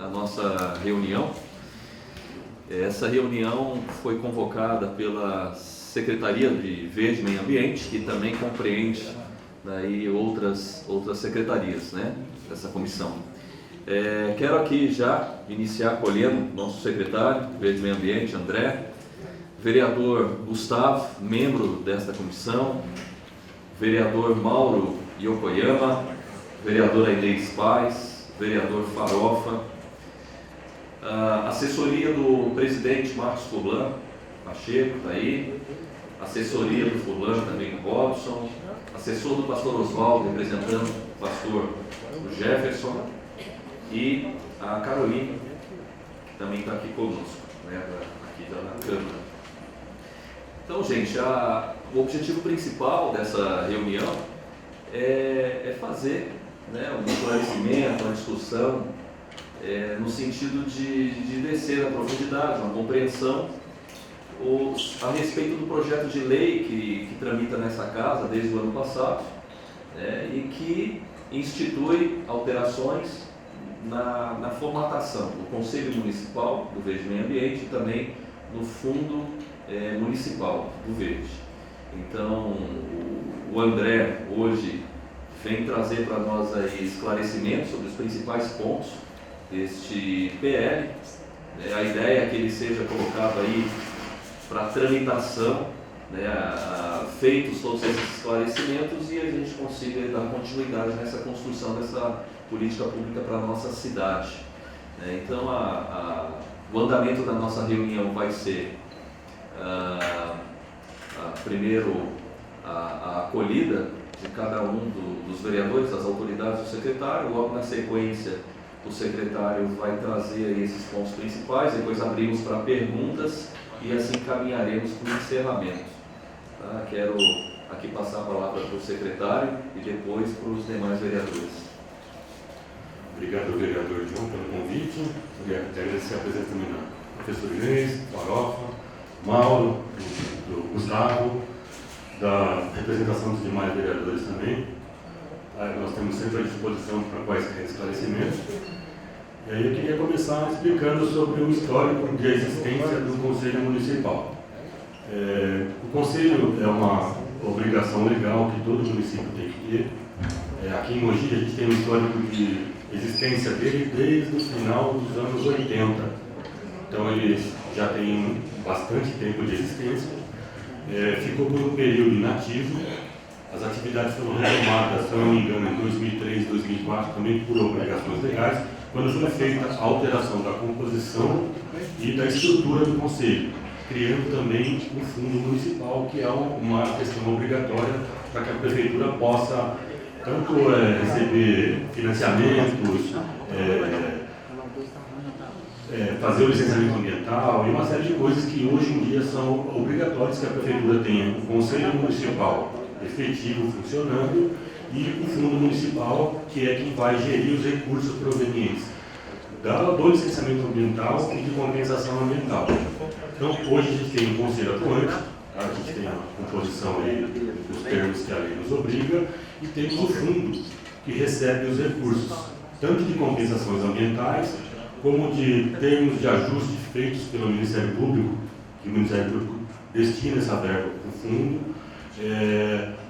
a nossa reunião. Essa reunião foi convocada pela Secretaria de Verde e Meio Ambiente, que também compreende daí outras secretarias, né, dessa comissão. Quero aqui já iniciar acolhendo nosso secretário de Verde e Meio Ambiente, André, vereador Gustavo, membro desta comissão, vereador Mauro Yokoyama, vereadora Inês Paz, vereador Farofa, assessoria do presidente Marcos Furlan Pacheco, está aí, assessoria do Furlan também, Robson, assessor do pastor Oswaldo, representando o pastor Jefferson, e a Carolina, que também está aqui conosco, né, aqui na Câmara. Então, gente, o objetivo principal dessa reunião é fazer, né, um esclarecimento, uma discussão, no sentido de descer na profundidade, uma compreensão a respeito do projeto de lei que tramita nessa casa desde o ano passado, e que institui alterações na formatação do Conselho Municipal do Verde e Meio Ambiente e também no Fundo Municipal do Verde. Então, o André hoje vem trazer para nós aí esclarecimentos sobre os principais pontos deste PL. A ideia é que ele seja colocado aí para tramitação, feitos todos esses esclarecimentos, e a gente consiga dar continuidade nessa construção dessa política pública para a nossa cidade. Então, o andamento da nossa reunião vai ser primeiro a acolhida de cada um dos vereadores, das autoridades do secretário. Logo na sequência, o secretário vai trazer aí esses pontos principais, depois abrimos para perguntas e assim caminharemos para o encerramento. Quero aqui passar a palavra para o secretário e depois para os demais vereadores. Obrigado, vereador João, pelo convite. Queria agradecer a presença também da professora Inês, Farofa, Mauro, do Gustavo, da representação dos demais vereadores também. Nós temos sempre à disposição para quaisquer esclarecimentos. E aí eu queria começar explicando sobre o histórico de existência do Conselho Municipal. O Conselho é uma obrigação legal que todo município tem que ter. Aqui em Mogi a gente tem um histórico de existência dele desde o final dos anos 80. Então ele já tem bastante tempo de existência. Ficou por um período inativo. As atividades foram retomadas, se eu não me engano, em 2003, 2004, também por obrigações legais, quando foi feita a alteração da composição e da estrutura do Conselho, criando também o Fundo Municipal, que é uma questão obrigatória para que a Prefeitura possa tanto receber financiamentos, fazer o licenciamento ambiental e uma série de coisas que hoje em dia são obrigatórias que a Prefeitura tenha. O Conselho Municipal efetivo funcionando e o Fundo Municipal, que é quem vai gerir os recursos provenientes do licenciamento ambiental e de compensação ambiental. Então, hoje a gente tem um conselho atuante, a gente tem a composição aí dos termos que a lei nos obriga, e temos o fundo, que recebe os recursos, tanto de compensações ambientais, como de termos de ajuste feitos pelo Ministério Público, que o Ministério Público destina essa verba para o fundo,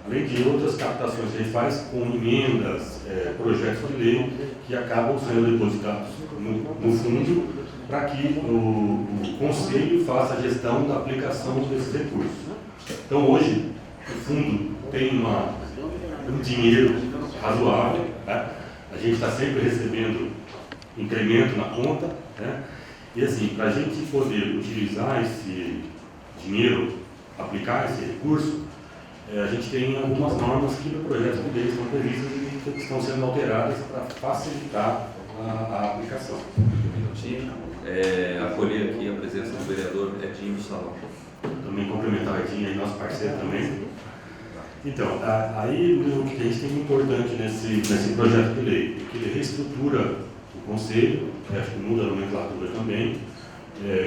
além de outras captações que ele faz com emendas, projetos de lei que acabam sendo depositados no fundo para que o Conselho faça a gestão da aplicação desses recursos. Então hoje o fundo tem um dinheiro razoável, né? A gente está sempre recebendo incremento na conta, né? E assim, para a gente poder utilizar esse dinheiro, aplicar esse recurso, a gente tem algumas normas que no projeto de lei estão previstas e que estão sendo alteradas para facilitar a aplicação. Um minutinho. Acolher aqui a presença do vereador Edinho do Salão. Também complementar o Edinho, aí, nosso parceiro também. Então, aí o que a gente tem de importante nesse projeto de lei é que ele reestrutura o Conselho, acho que muda a nomenclatura também,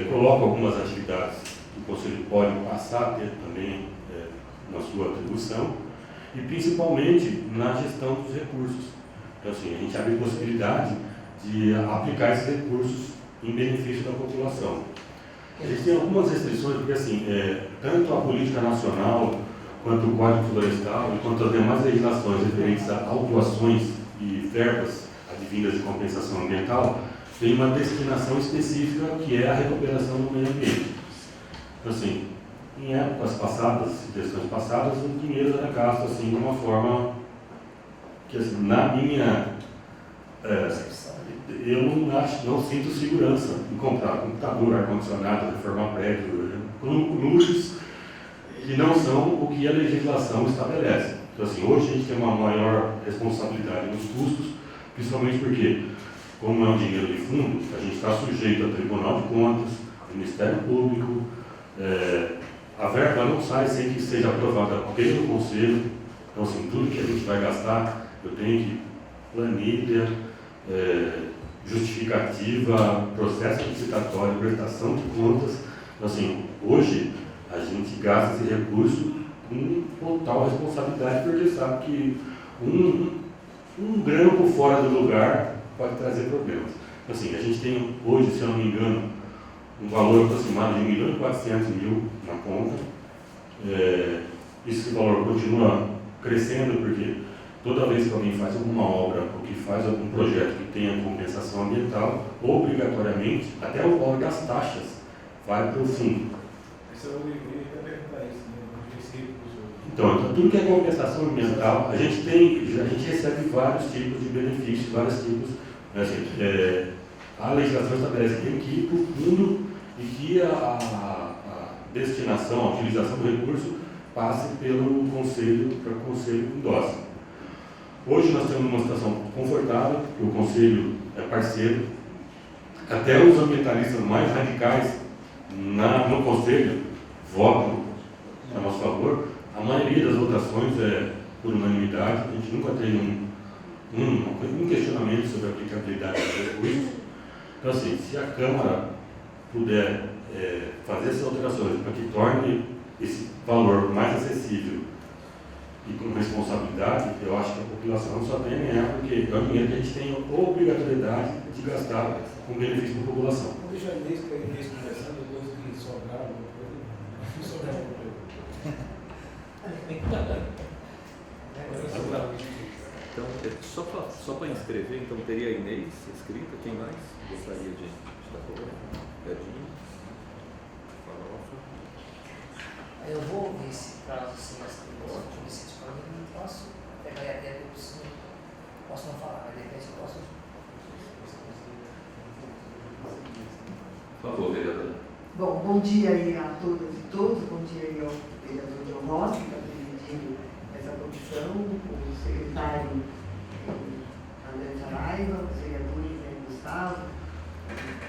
coloca algumas atividades que o Conselho pode passar a ter também na sua atribuição, e principalmente na gestão dos recursos. Então, assim, a gente abre possibilidade de aplicar esses recursos em benefício da população. A gente tem algumas restrições, porque assim, tanto a política nacional, quanto o Código Florestal, e quanto as demais legislações referentes a autuações e verbas advindas de compensação ambiental, tem uma destinação específica que é a recuperação do meio ambiente. Então, assim, em épocas passadas, gestões passadas, o dinheiro era gasto assim, de uma forma que, assim, na minha... eu não sinto segurança em comprar computador, ar-condicionado, reformar prédio, luxos que não são o que a legislação estabelece. Então, assim, hoje a gente tem uma maior responsabilidade nos custos, principalmente porque, como é um dinheiro de fundo, a gente está sujeito ao Tribunal de Contas, ao Ministério Público, a verba não sai sem que seja aprovada pelo Conselho. Então, assim, tudo que a gente vai gastar, eu tenho que planilha, justificativa, processo licitatório, prestação de contas. Então, assim, hoje a gente gasta esse recurso com total responsabilidade, porque sabe que um grampo fora do lugar pode trazer problemas. Então, assim, a gente tem hoje, se eu não me engano, um valor aproximado de 1.400.000 na conta. Esse valor continua crescendo, porque toda vez que alguém faz alguma obra ou que faz algum projeto que tenha compensação ambiental, obrigatoriamente, até o valor das taxas vai para o fundo. Eu ia perguntar isso, né? Então, tudo que é compensação ambiental, a gente recebe vários tipos de benefícios, vários tipos. Assim, a legislação estabelece que tem que ir para o fundo e que a destinação, a utilização do recurso passe pelo Conselho, para o Conselho endossa. Hoje nós temos uma situação confortável, que o Conselho é parceiro, até os ambientalistas mais radicais no Conselho votam a nosso favor. A maioria das votações é por unanimidade, a gente nunca teve um questionamento sobre a aplicabilidade dos recursos. Então, assim, se a Câmara puder fazer essas alterações para que torne esse valor mais acessível e com responsabilidade, eu acho que a população só tem a ganhar, porque é o dinheiro que a gente tem a obrigatoriedade de gastar com benefício da população. Vou deixar isso para a gente conversando, depois que sobrar alguma coisa. Sobrar alguma coisa. Então, só para inscrever, então teria a Inês escrita, quem mais gostaria de estar falando? Edinho, Farofa. Eu vou ver se caso assim, deixa eu ver se disponível, não posso pegar a ideia do posso não falar, mas de repente eu posso. Por favor, vereadora. Bom, bom dia aí a todas e todos, bom dia aí ao vereador John Rossi, que está presidindo essa comissão, o secretário André Saraiva, os vereadores Gustavo,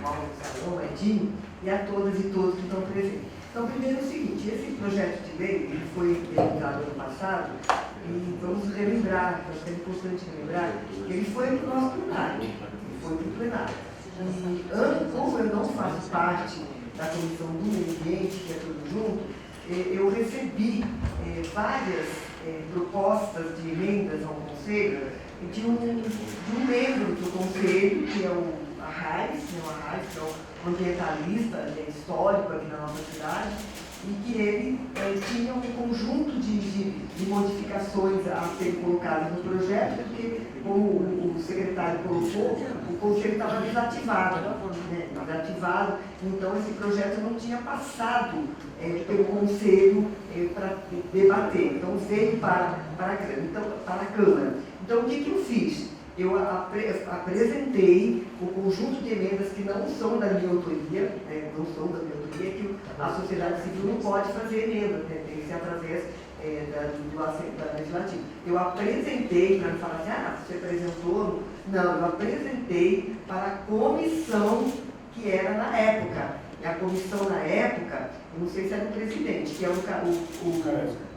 Mauro Salão, Edinho, e a todas e todos que estão presentes. Então, primeiro é o seguinte, esse projeto de lei ele foi editado ano passado, e vamos relembrar, acho que é importante relembrar, que ele foi para o nosso plenário, E como eu não faço parte da Comissão do Meio Ambiente, que é tudo junto, eu recebi várias propostas de emendas ao Conselho de um membro do Conselho, que é o Arraes, que é um ambientalista histórico aqui na nossa cidade, e que ele tinha um conjunto de modificações a serem colocadas no projeto, porque, como o secretário colocou, o Conselho estava desativado, então esse projeto não tinha passado pelo Conselho para debater, então veio para a Câmara. Então, o que eu fiz? Eu apresentei o conjunto de emendas que não são da minha autoria, que a sociedade civil não pode fazer emenda, tem que ser através da legislativa. Eu apresentei, para não falar assim, você apresentou? Não, eu apresentei para a comissão que era na época. E a comissão na época, eu não sei se era o presidente, que é o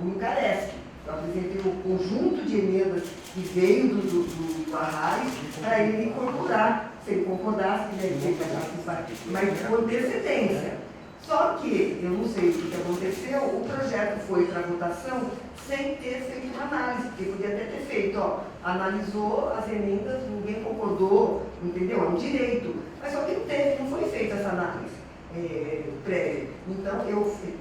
Lucareschi. Eu apresentei um conjunto de emendas que veio do Arraes para ele incorporar, se ele concordasse, mas com antecedência. Só que, eu não sei o que aconteceu, o projeto foi para votação sem ter feito uma análise, porque podia até ter feito, analisou as emendas, ninguém concordou, entendeu? É um direito. Mas só que não foi feita essa análise prévia. Então,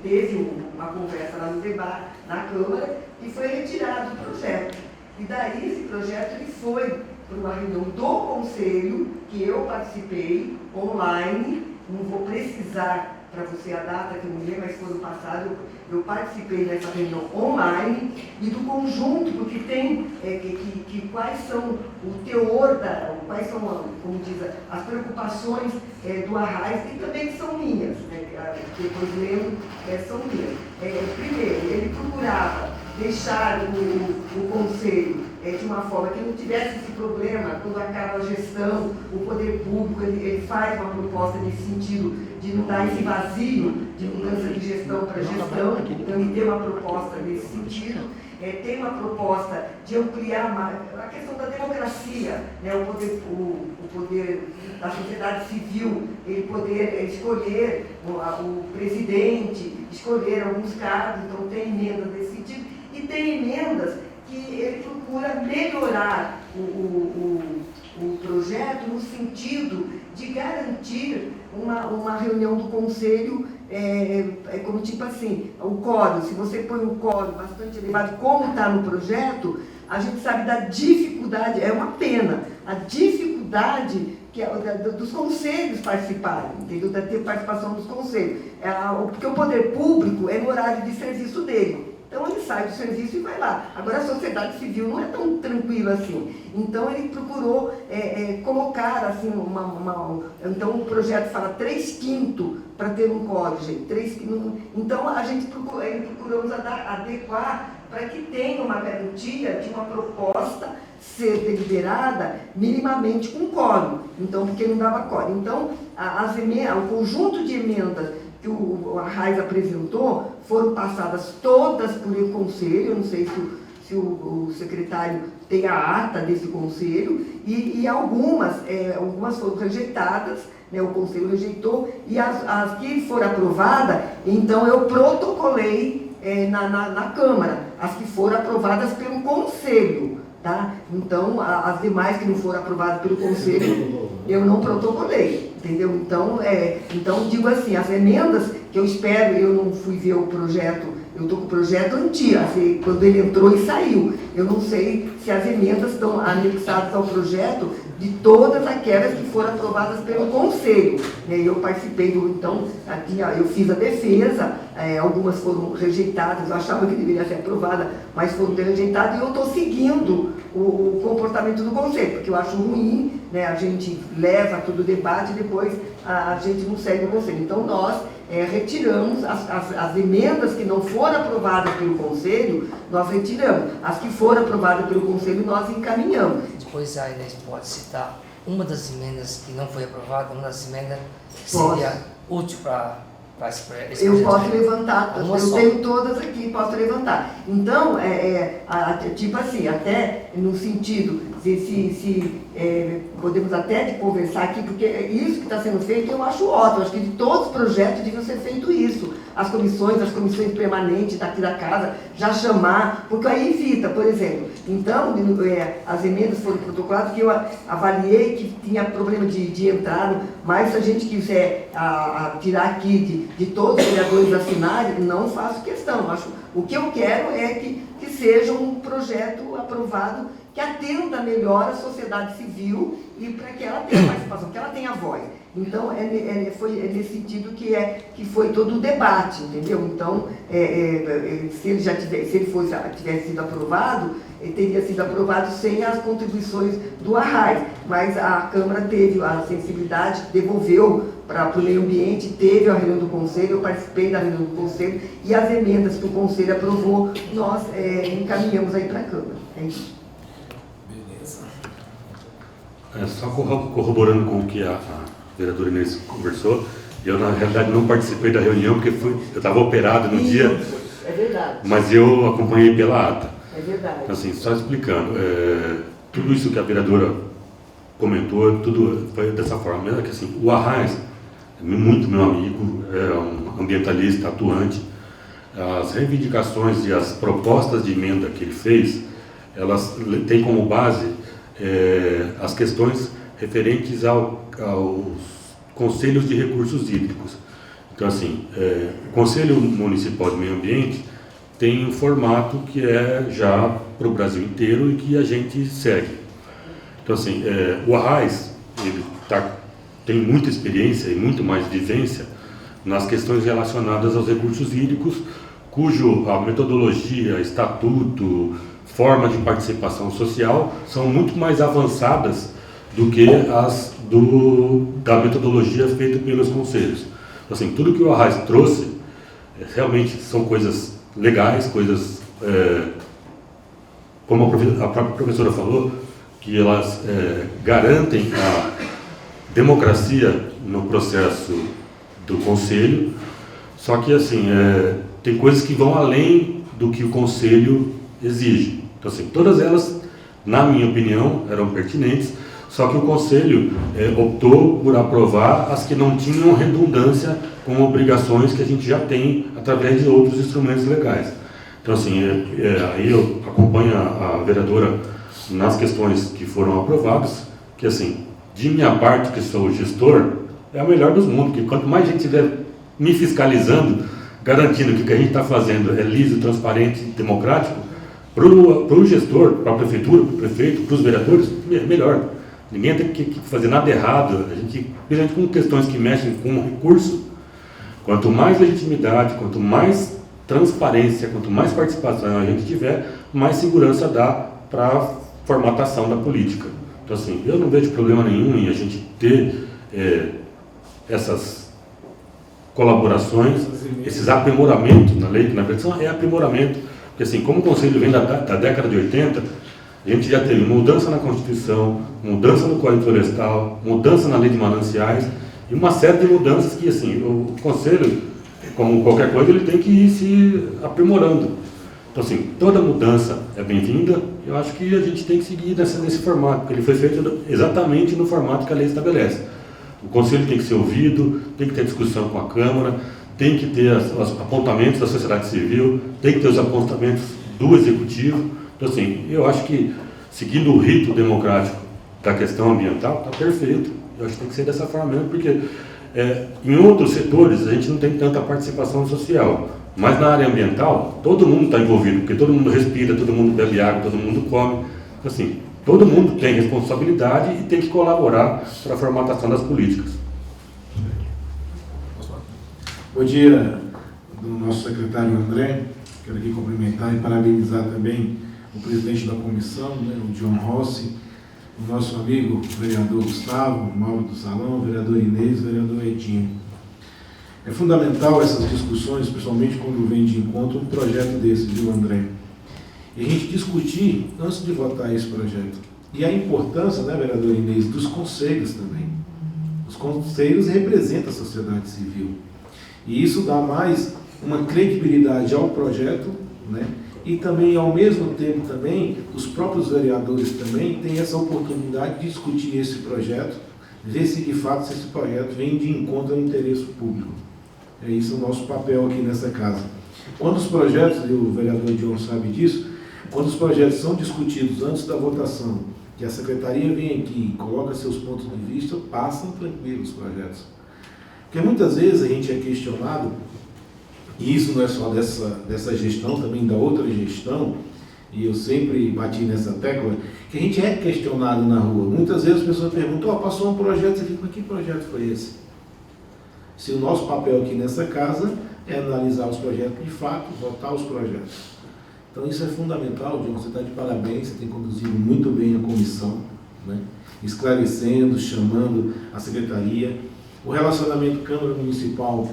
teve uma conversa lá no debate, na Câmara, e foi retirado o projeto. E daí esse projeto ele foi para uma reunião do Conselho, que eu participei, online, não vou precisar para você a data que eu me lembro, mas foi no passado, eu participei dessa reunião online e do conjunto, porque tem quais são o teor, quais são, como diz, as preocupações do Arraiz e também que são minhas, né, depois lendo, são minhas. Primeiro, ele procurava deixar o Conselho de uma forma que não tivesse esse problema, quando acaba a gestão, o poder público, ele faz uma proposta nesse sentido, de não dar esse vazio de mudança de gestão para gestão, então ele tem uma proposta nesse sentido, tem uma proposta de ampliar mais a questão da democracia, né, o poder da sociedade civil, ele poder escolher o presidente, escolher alguns cargos, então tem emendas nesse sentido, e tem emendas que ele procura melhorar o projeto no sentido de garantir uma reunião do Conselho, como tipo assim, o quórum, se você põe um quórum bastante elevado, como está no projeto, a gente sabe da dificuldade, é uma pena, a dificuldade dos conselhos participarem, entendeu? Da ter participação dos conselhos, porque o poder público é no horário de serviço dele. Então ele sai do serviço e vai lá. Agora a sociedade civil não é tão tranquila assim. Então ele procurou colocar assim então o projeto fala 3/5 para ter um código. Então a gente procuramos adequar para que tenha uma garantia de uma proposta ser deliberada minimamente com quórum. Então, porque não dava quórum. Então, o conjunto de emendas que o Arraiz apresentou foram passadas todas por o Conselho, eu não sei se o secretário tem a ata desse Conselho, e algumas foram rejeitadas, né, o Conselho rejeitou, e as que foram aprovadas, então eu protocolei na Câmara, as que foram aprovadas pelo Conselho. Tá? Então, as demais que não foram aprovadas pelo Conselho, eu não protocolei, entendeu? Então, digo assim, as emendas que eu espero, eu não fui ver o projeto, eu estou com o projeto antigo, assim, quando ele entrou e saiu. Eu não sei se as emendas estão anexadas ao projeto de todas aquelas que foram aprovadas pelo Conselho. Eu participei então, eu fiz a defesa, algumas foram rejeitadas, eu achava que deveria ser aprovada, mas foram rejeitadas, e eu estou seguindo o comportamento do Conselho, porque eu acho ruim, né, a gente leva todo o debate e depois a gente não segue o Conselho. Então nós retiramos as emendas que não foram aprovadas pelo Conselho, nós retiramos. As que foram aprovadas pelo Conselho, nós encaminhamos. Depois a Inês pode citar uma das emendas que não foi aprovada, uma das emendas que seria útil para esse projeto. Eu posso levantar, eu tenho todas aqui, posso levantar. Então, tipo assim, até no sentido, podemos até conversar aqui, porque isso que está sendo feito eu acho ótimo, acho que de todos os projetos deviam ser feito isso. As comissões permanentes daqui da casa, já chamar, porque aí evita, por exemplo. Então, as emendas foram protocoladas, que eu avaliei que tinha problema de entrar, mas se a gente quiser tirar aqui de todos os vereadores assinarem, não faço questão. O que eu quero é que seja um projeto aprovado que atenda melhor a sociedade civil e para que ela tenha participação, que ela tenha voz. Então, foi nesse sentido que foi todo o debate, entendeu? Então, se ele tivesse sido aprovado, ele teria sido aprovado sem as contribuições do Arraiz, mas a Câmara teve a sensibilidade, devolveu para o meio ambiente, teve a reunião do Conselho, eu participei da reunião do Conselho, e as emendas que o Conselho aprovou, nós encaminhamos aí para a Câmara. É isso. Só corroborando com o que a vereadora Inês conversou, eu na realidade não participei da reunião porque eu estava operado no dia, é verdade. Mas eu acompanhei pela ata. É verdade. Então, assim, só explicando, tudo isso que a vereadora comentou, tudo foi dessa forma, mesmo que assim, o Arraiz é muito meu amigo, é um ambientalista atuante, as reivindicações e as propostas de emenda que ele fez, elas têm como base as questões referentes aos conselhos de recursos hídricos. Então, assim, o Conselho Municipal de Meio Ambiente tem um formato que é já para o Brasil inteiro e que a gente segue. Então, assim, o Arraiz, ele tem muita experiência e muito mais vivência nas questões relacionadas aos recursos hídricos, cujo a metodologia, estatuto, forma de participação social são muito mais avançadas do que as da metodologia feita pelos conselhos. Então, assim, tudo que o Arraiz trouxe realmente são coisas legais, coisas, como a própria professora falou, que elas garantem a democracia no processo do Conselho, só que assim, tem coisas que vão além do que o Conselho exige. Então, assim, todas elas, na minha opinião, eram pertinentes, só que o Conselho optou por aprovar as que não tinham redundância com obrigações que a gente já tem através de outros instrumentos legais. Então, assim, aí eu acompanho a vereadora nas questões que foram aprovadas, que, assim, de minha parte, que sou o gestor, é o melhor dos mundos, porque quanto mais a gente estiver me fiscalizando, garantindo que o que a gente está fazendo é liso, transparente e democrático, para o gestor, para a prefeitura, para o prefeito, para os vereadores, é melhor. Ninguém tem que fazer nada errado. A gente, principalmente com questões que mexem com recurso, quanto mais legitimidade, quanto mais transparência, quanto mais participação a gente tiver, mais segurança dá para a formatação da política. Então, assim, eu não vejo problema nenhum em a gente ter essas colaborações, esses aprimoramentos na lei, que na verdade é aprimoramento, porque assim, como o Conselho vem da década de 80, a gente já teve mudança na Constituição, mudança no Código Florestal, mudança na Lei de Mananciais, e uma série de mudanças que, assim, o Conselho, como qualquer coisa, ele tem que ir se aprimorando. Então, assim, toda mudança é bem-vinda. Eu acho que a gente tem que seguir nesse formato, porque ele foi feito exatamente no formato que a lei estabelece. O Conselho tem que ser ouvido, tem que ter discussão com a Câmara, tem que ter os apontamentos da sociedade civil, tem que ter os apontamentos do Executivo. Então, assim, eu acho que, seguindo o rito democrático da questão ambiental, está perfeito. Eu acho que tem que ser dessa forma mesmo, porque em outros setores a gente não tem tanta participação social. Mas na área ambiental, todo mundo está envolvido, porque todo mundo respira, todo mundo bebe água, todo mundo come. Então, assim, todo mundo tem responsabilidade e tem que colaborar para a formatação das políticas. Bom dia, do nosso secretário André. Quero aqui cumprimentar e parabenizar também o presidente da comissão, né, o John Rossi, o nosso amigo o vereador Gustavo, o Mauro do Salão, o vereador Inês, o vereador Edinho. É fundamental essas discussões, principalmente quando vem de encontro um projeto desse, viu, André? E a gente discutir antes de votar esse projeto. E a importância, né, vereador Inês, dos conselhos também. Os conselhos representam a sociedade civil. E isso dá mais uma credibilidade ao projeto, né? E também, ao mesmo tempo, também, os próprios vereadores também têm essa oportunidade de discutir esse projeto, ver se de fato esse projeto vem de encontro ao interesse público. É isso o nosso papel aqui nessa casa. Quando os projetos, e o vereador John sabe disso, quando os projetos são discutidos antes da votação, que a secretaria vem aqui e coloca seus pontos de vista, passam tranquilos os projetos. Porque muitas vezes a gente é questionado, e isso não é só dessa gestão, também da outra gestão, e eu sempre bati nessa tecla, que a gente é questionado na rua. Muitas vezes as pessoas perguntam, passou um projeto, você fica, mas que projeto foi esse? Se o nosso papel aqui nessa casa é analisar os projetos de fato, votar os projetos. Então isso é fundamental, John, você está de parabéns, você tem conduzido muito bem a comissão, né? Esclarecendo, chamando a secretaria. O relacionamento Câmara Municipal,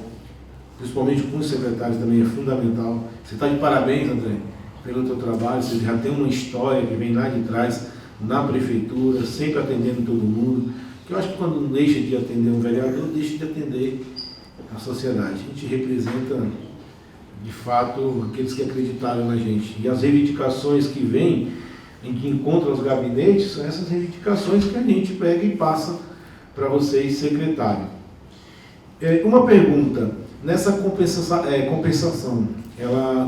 principalmente com os secretários, também é fundamental. Você está de parabéns, André, pelo teu trabalho, você já tem uma história que vem lá de trás, na prefeitura, sempre atendendo todo mundo. Que eu acho que quando deixa de atender um vereador, deixa de atender a sociedade. A gente representa, de fato, aqueles que acreditaram na gente. E as reivindicações que vêm, em que encontram os gabinetes, são essas reivindicações que a gente pega e passa para vocês, secretário. Uma pergunta, nessa compensação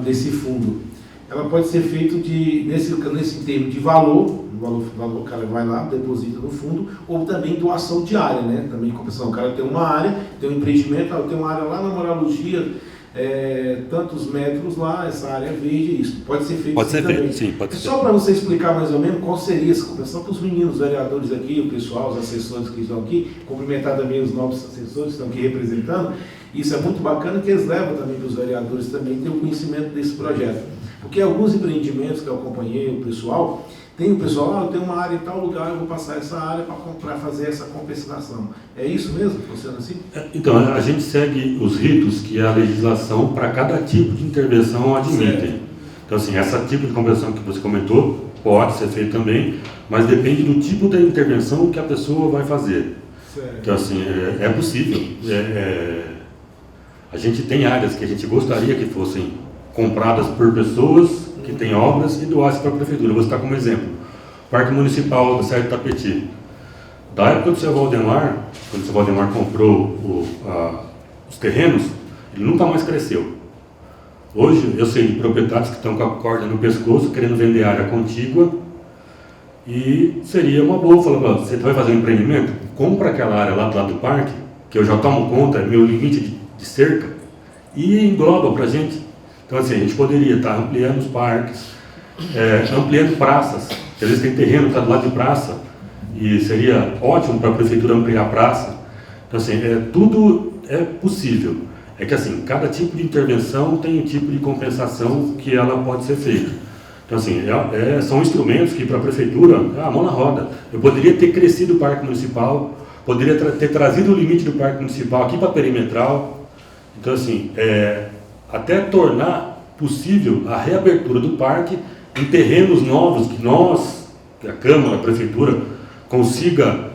desse fundo, ela pode ser feita nesse termo de valor, o cara vai lá, deposita no fundo, ou também doação diária, né? Também compensação. O cara tem uma área, tem um empreendimento, tem uma área lá na Moralogia, tantos metros lá, essa área é verde, isso pode ser feito. Pode ser também. feito, sim, pode ser. Só para você explicar mais ou menos qual seria essa compensação para os meninos, os vereadores aqui, o pessoal, os assessores que estão aqui, cumprimentar também os novos assessores que estão aqui representando. Isso é muito bacana que eles levam também para os vereadores também ter o conhecimento desse projeto. Porque alguns empreendimentos que eu acompanhei, o pessoal, tem o pessoal, eu tenho uma área em tal lugar, eu vou passar essa área para fazer essa compensação. É isso mesmo? Funciona assim? Então, a gente segue os ritos que a legislação para cada tipo de intervenção admite. Certo. Então, assim, essa tipo de compensação que você comentou pode ser feito também, mas depende do tipo da intervenção que a pessoa vai fazer. Certo. Então, assim, é possível. A gente tem áreas que a gente gostaria que fossem compradas por pessoas que têm obras e doassem para a prefeitura. Vou citar como exemplo, Parque Municipal do Sérgio Tapeti. Da época do seu Valdemar, quando o seu Valdemar comprou os terrenos, ele nunca mais cresceu. Hoje, eu sei de proprietários que estão com a corda no pescoço, querendo vender área contígua, e seria uma boa, falando, você vai fazer um empreendimento? Compra aquela área lá do lado do parque, que eu já tomo conta, é meu limite de cerca, e engloba para a gente. Então, assim, a gente poderia estar ampliando os parques, ampliando praças, às vezes tem terreno que está do lado de praça, e seria ótimo para a prefeitura ampliar a praça. Então, assim, tudo é possível. É que, assim, cada tipo de intervenção tem um tipo de compensação que ela pode ser feita. Então, assim, são instrumentos que para a prefeitura, a mão na roda. Eu poderia ter crescido o Parque Municipal, poderia ter trazido o limite do Parque Municipal aqui para a perimetral. Então, assim, até tornar possível a reabertura do parque em terrenos novos que a Câmara, a Prefeitura, consiga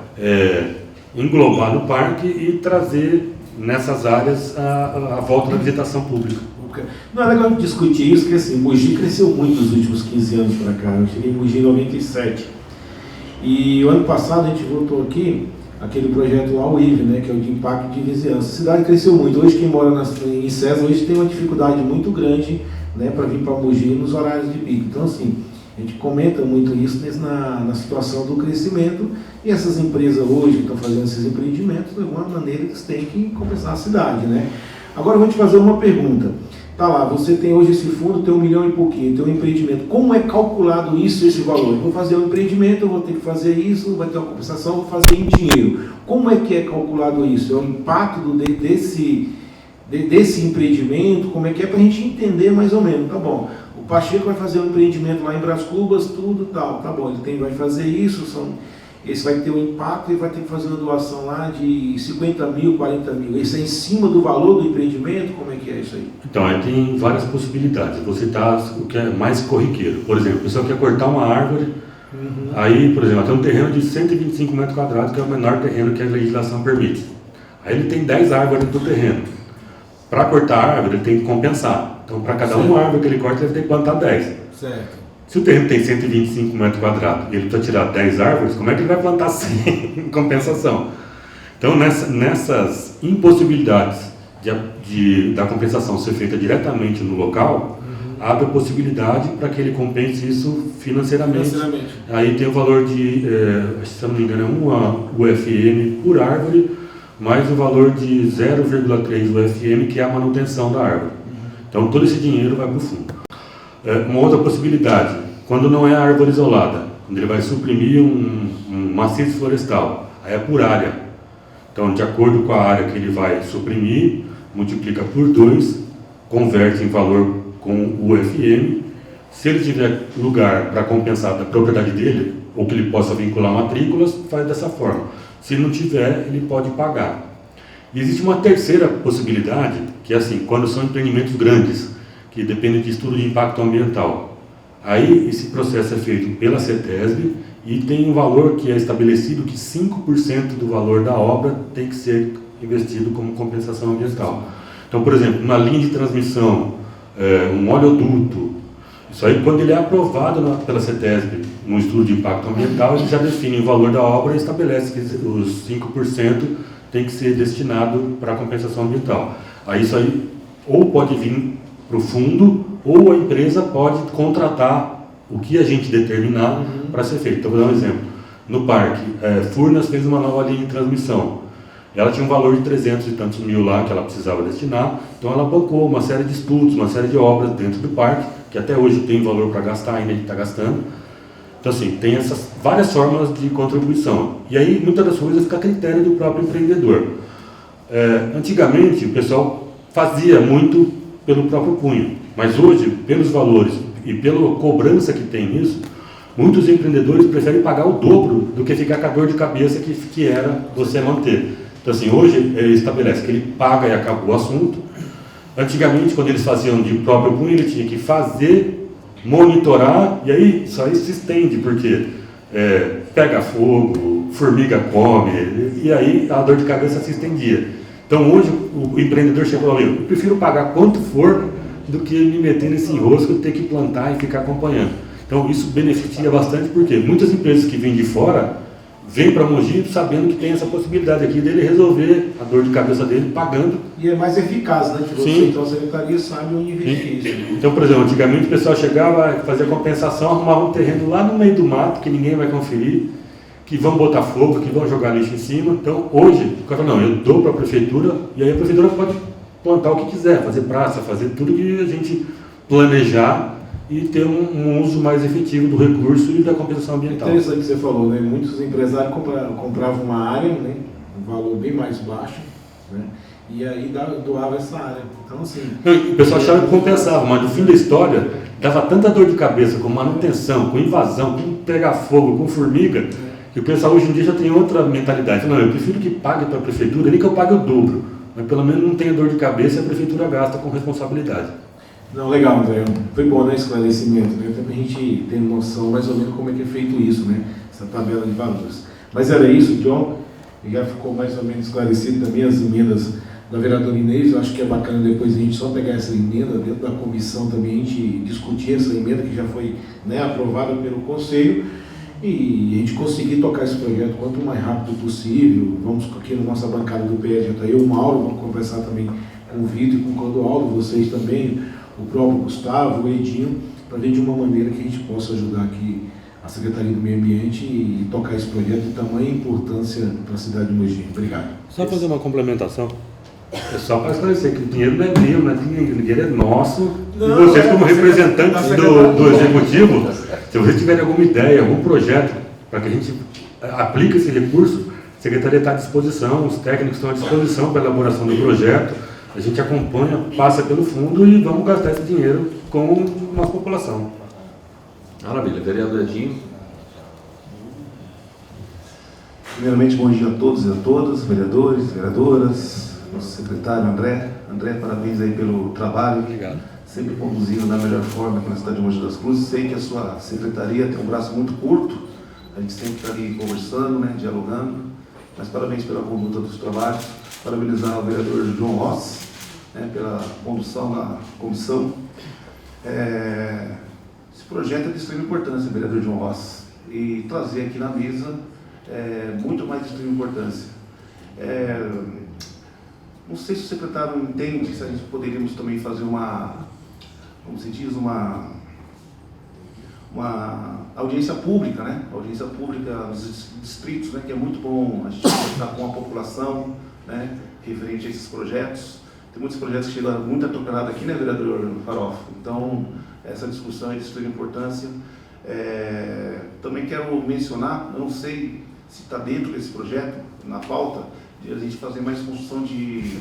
englobar no parque e trazer nessas áreas a volta da visitação pública. Não é legal discutir isso, porque assim, Mogi cresceu muito nos últimos 15 anos para cá. Eu cheguei em Mogi em 97. E o ano passado a gente voltou aqui, aquele projeto lá, o IVE, né, que é o de impacto de vizinhança. A cidade cresceu muito. Hoje quem mora em César hoje tem uma dificuldade muito grande, né, para vir para Mogi nos horários de pico. Então, assim, a gente comenta muito isso na situação do crescimento, e essas empresas hoje que estão fazendo esses empreendimentos, de alguma maneira eles têm que compensar a cidade, né? Agora eu vou te fazer uma pergunta. Tá lá, você tem hoje esse fundo, tem 1 milhão e pouquinho, tem um empreendimento. Como é calculado esse valor? Eu vou fazer um empreendimento, eu vou ter que fazer isso, vai ter uma compensação, eu vou fazer em dinheiro. Como é que é calculado isso? É o impacto desse empreendimento? Como é que é para a gente entender mais ou menos? Tá bom, o Pacheco vai fazer um empreendimento lá em Brás Cubas, tudo tal, tá bom, ele vai fazer isso, esse vai ter um impacto e vai ter que fazer uma doação lá de 50 mil, 40 mil. Isso é em cima do valor do empreendimento? Como é que é isso aí? Então, aí tem várias possibilidades. Vou citar o que é mais corriqueiro. Por exemplo, a pessoa quer cortar uma árvore, aí, por exemplo, tem um terreno de 125 metros quadrados, que é o menor terreno que a legislação permite. Aí ele tem 10 árvores do terreno. Para cortar a árvore, ele tem que compensar. Então, para cada uma árvore que ele corta, ele tem que plantar 10. Certo. Se o terreno tem 125 metros quadrados e ele precisa tirar 10 árvores, como é que ele vai plantar 100 em compensação? Então, nessas impossibilidades da compensação ser feita diretamente no local, abre a possibilidade para que ele compense isso financeiramente. Aí tem o valor de, se eu não me engano, é 1 UFM por árvore, mais o valor de 0,3 UFM, que é a manutenção da árvore. Então, todo esse dinheiro vai para o fundo. Uma outra possibilidade, quando não é a árvore isolada, quando ele vai suprimir um maciço florestal, aí é por área. Então, de acordo com a área que ele vai suprimir, multiplica por 2, converte em valor com o UFM. Se ele tiver lugar para compensar da propriedade dele, ou que ele possa vincular matrículas, faz dessa forma. Se não tiver, ele pode pagar. E existe uma terceira possibilidade, que é assim, quando são empreendimentos grandes, que dependem de estudo de impacto ambiental. Aí esse processo é feito pela CETESB e tem um valor que é estabelecido que 5% do valor da obra tem que ser investido como compensação ambiental. Então, por exemplo, uma linha de transmissão, um oleoduto, isso aí quando ele é aprovado pela CETESB no estudo de impacto ambiental, ele já define o valor da obra e estabelece que os 5% tem que ser destinado para a compensação ambiental. Aí isso aí ou pode vir para o fundo, ou a empresa pode contratar o que a gente determinar para ser feito. Então, vou dar um exemplo. No parque, Furnas fez uma nova linha de transmissão. Ela tinha um valor de 300 e tantos mil lá que ela precisava destinar, então ela bancou uma série de estudos, uma série de obras dentro do parque, que até hoje tem valor para gastar, ainda a gente está gastando. Então, assim, tem essas várias formas de contribuição. E aí, muitas das coisas ficam a critério do próprio empreendedor. Antigamente, o pessoal fazia muito pelo próprio punho, mas hoje, pelos valores e pela cobrança que tem nisso, muitos empreendedores preferem pagar o dobro do que ficar com a dor de cabeça que era você manter. Então, assim, hoje ele estabelece que ele paga e acabou o assunto. Antigamente, quando eles faziam de próprio punho, ele tinha que fazer, monitorar, e aí isso aí se estende, porque pega fogo, formiga come, e aí a dor de cabeça se estendia. Então, hoje, o empreendedor chegou ali, eu prefiro pagar quanto for do que me meter nesse enrosco de ter que plantar e ficar acompanhando. Então, isso beneficia bastante, porque muitas empresas que vêm de fora vem para Mogi sabendo que tem essa possibilidade aqui dele resolver a dor de cabeça dele pagando. E é mais eficaz, né? Que você, Sim. então a secretaria sabe onde investir isso. Né? Então, por exemplo, antigamente o pessoal chegava, fazia compensação, arrumava um terreno lá no meio do mato, que ninguém vai conferir, que vão botar fogo, que vão jogar lixo em cima. Então, hoje, o cara fala, não, eu dou para a prefeitura, e aí a prefeitura pode plantar o que quiser, fazer praça, fazer tudo que a gente planejar, e ter um uso mais efetivo do recurso e da compensação ambiental. Interessante que você falou, né? Muitos empresários compravam uma área, né? Um valor bem mais baixo, né? E aí doava essa área. Então, assim... O pessoal achava que compensava, mas no fim da história, dava tanta dor de cabeça com manutenção, com invasão, com pegar fogo, com formiga, que o pessoal hoje em dia já tem outra mentalidade. Não, eu prefiro que pague para a prefeitura, nem que eu pague o dobro, mas pelo menos não tenha dor de cabeça e a prefeitura gasta com responsabilidade. Não, legal, André. Foi bom, né, esclarecimento, né? Até pra gente ter noção mais ou menos como é que é feito isso, né? Essa tabela de valores. Mas era isso, John. E já ficou mais ou menos esclarecido também as emendas da vereadora Inês. Eu acho que é bacana depois a gente só pegar essa emenda dentro da comissão também, a gente discutir essa emenda que já foi, né, aprovada pelo Conselho e a gente conseguir tocar esse projeto quanto mais rápido possível. Vamos aqui na nossa bancada do PE, já está aí o Mauro, vamos conversar também com o Vitor e com o Clodoaldo, vocês também, o próprio Gustavo, o Edinho, para ver de uma maneira que a gente possa ajudar aqui a Secretaria do Meio Ambiente e tocar esse projeto de tamanha importância para a cidade de Mogi. Obrigado. Só fazer uma complementação. É só para esclarecer que o dinheiro não é meu, o dinheiro é nosso. Não, e vocês, como representantes do Executivo, se vocês tiverem alguma ideia, algum projeto para que a gente aplique esse recurso, a Secretaria está à disposição, os técnicos estão à disposição para a elaboração do projeto. A gente acompanha, passa pelo fundo e vamos gastar esse dinheiro com a população. Maravilha, vereador Edinho. Primeiramente, bom dia a todos e a todas, vereadores, vereadoras, nosso secretário André. André, parabéns aí pelo trabalho. Obrigado. Sempre conduzindo da melhor forma aqui na cidade de Mogi das Cruzes. Sei que a sua secretaria tem um braço muito curto, a gente sempre está ali conversando, né, dialogando, mas parabéns pela conduta dos trabalhos. Parabenizar o vereador João Rossi, né, pela condução na comissão. Esse projeto é de extrema importância, vereador João Rossi, e trazer aqui na mesa muito mais de extrema importância. Não sei se o secretário entende se a gente poderíamos também fazer como se diz, uma audiência pública, né? Audiência pública nos distritos, né? Que é muito bom a gente conversar com a população, né? Referente a esses projetos. Tem muitos projetos que chegam muito atropelados aqui, né, vereador Farofa? Então, essa discussão é de extrema importância. Também quero mencionar, eu não sei se está dentro desse projeto, na pauta, de a gente fazer mais construção de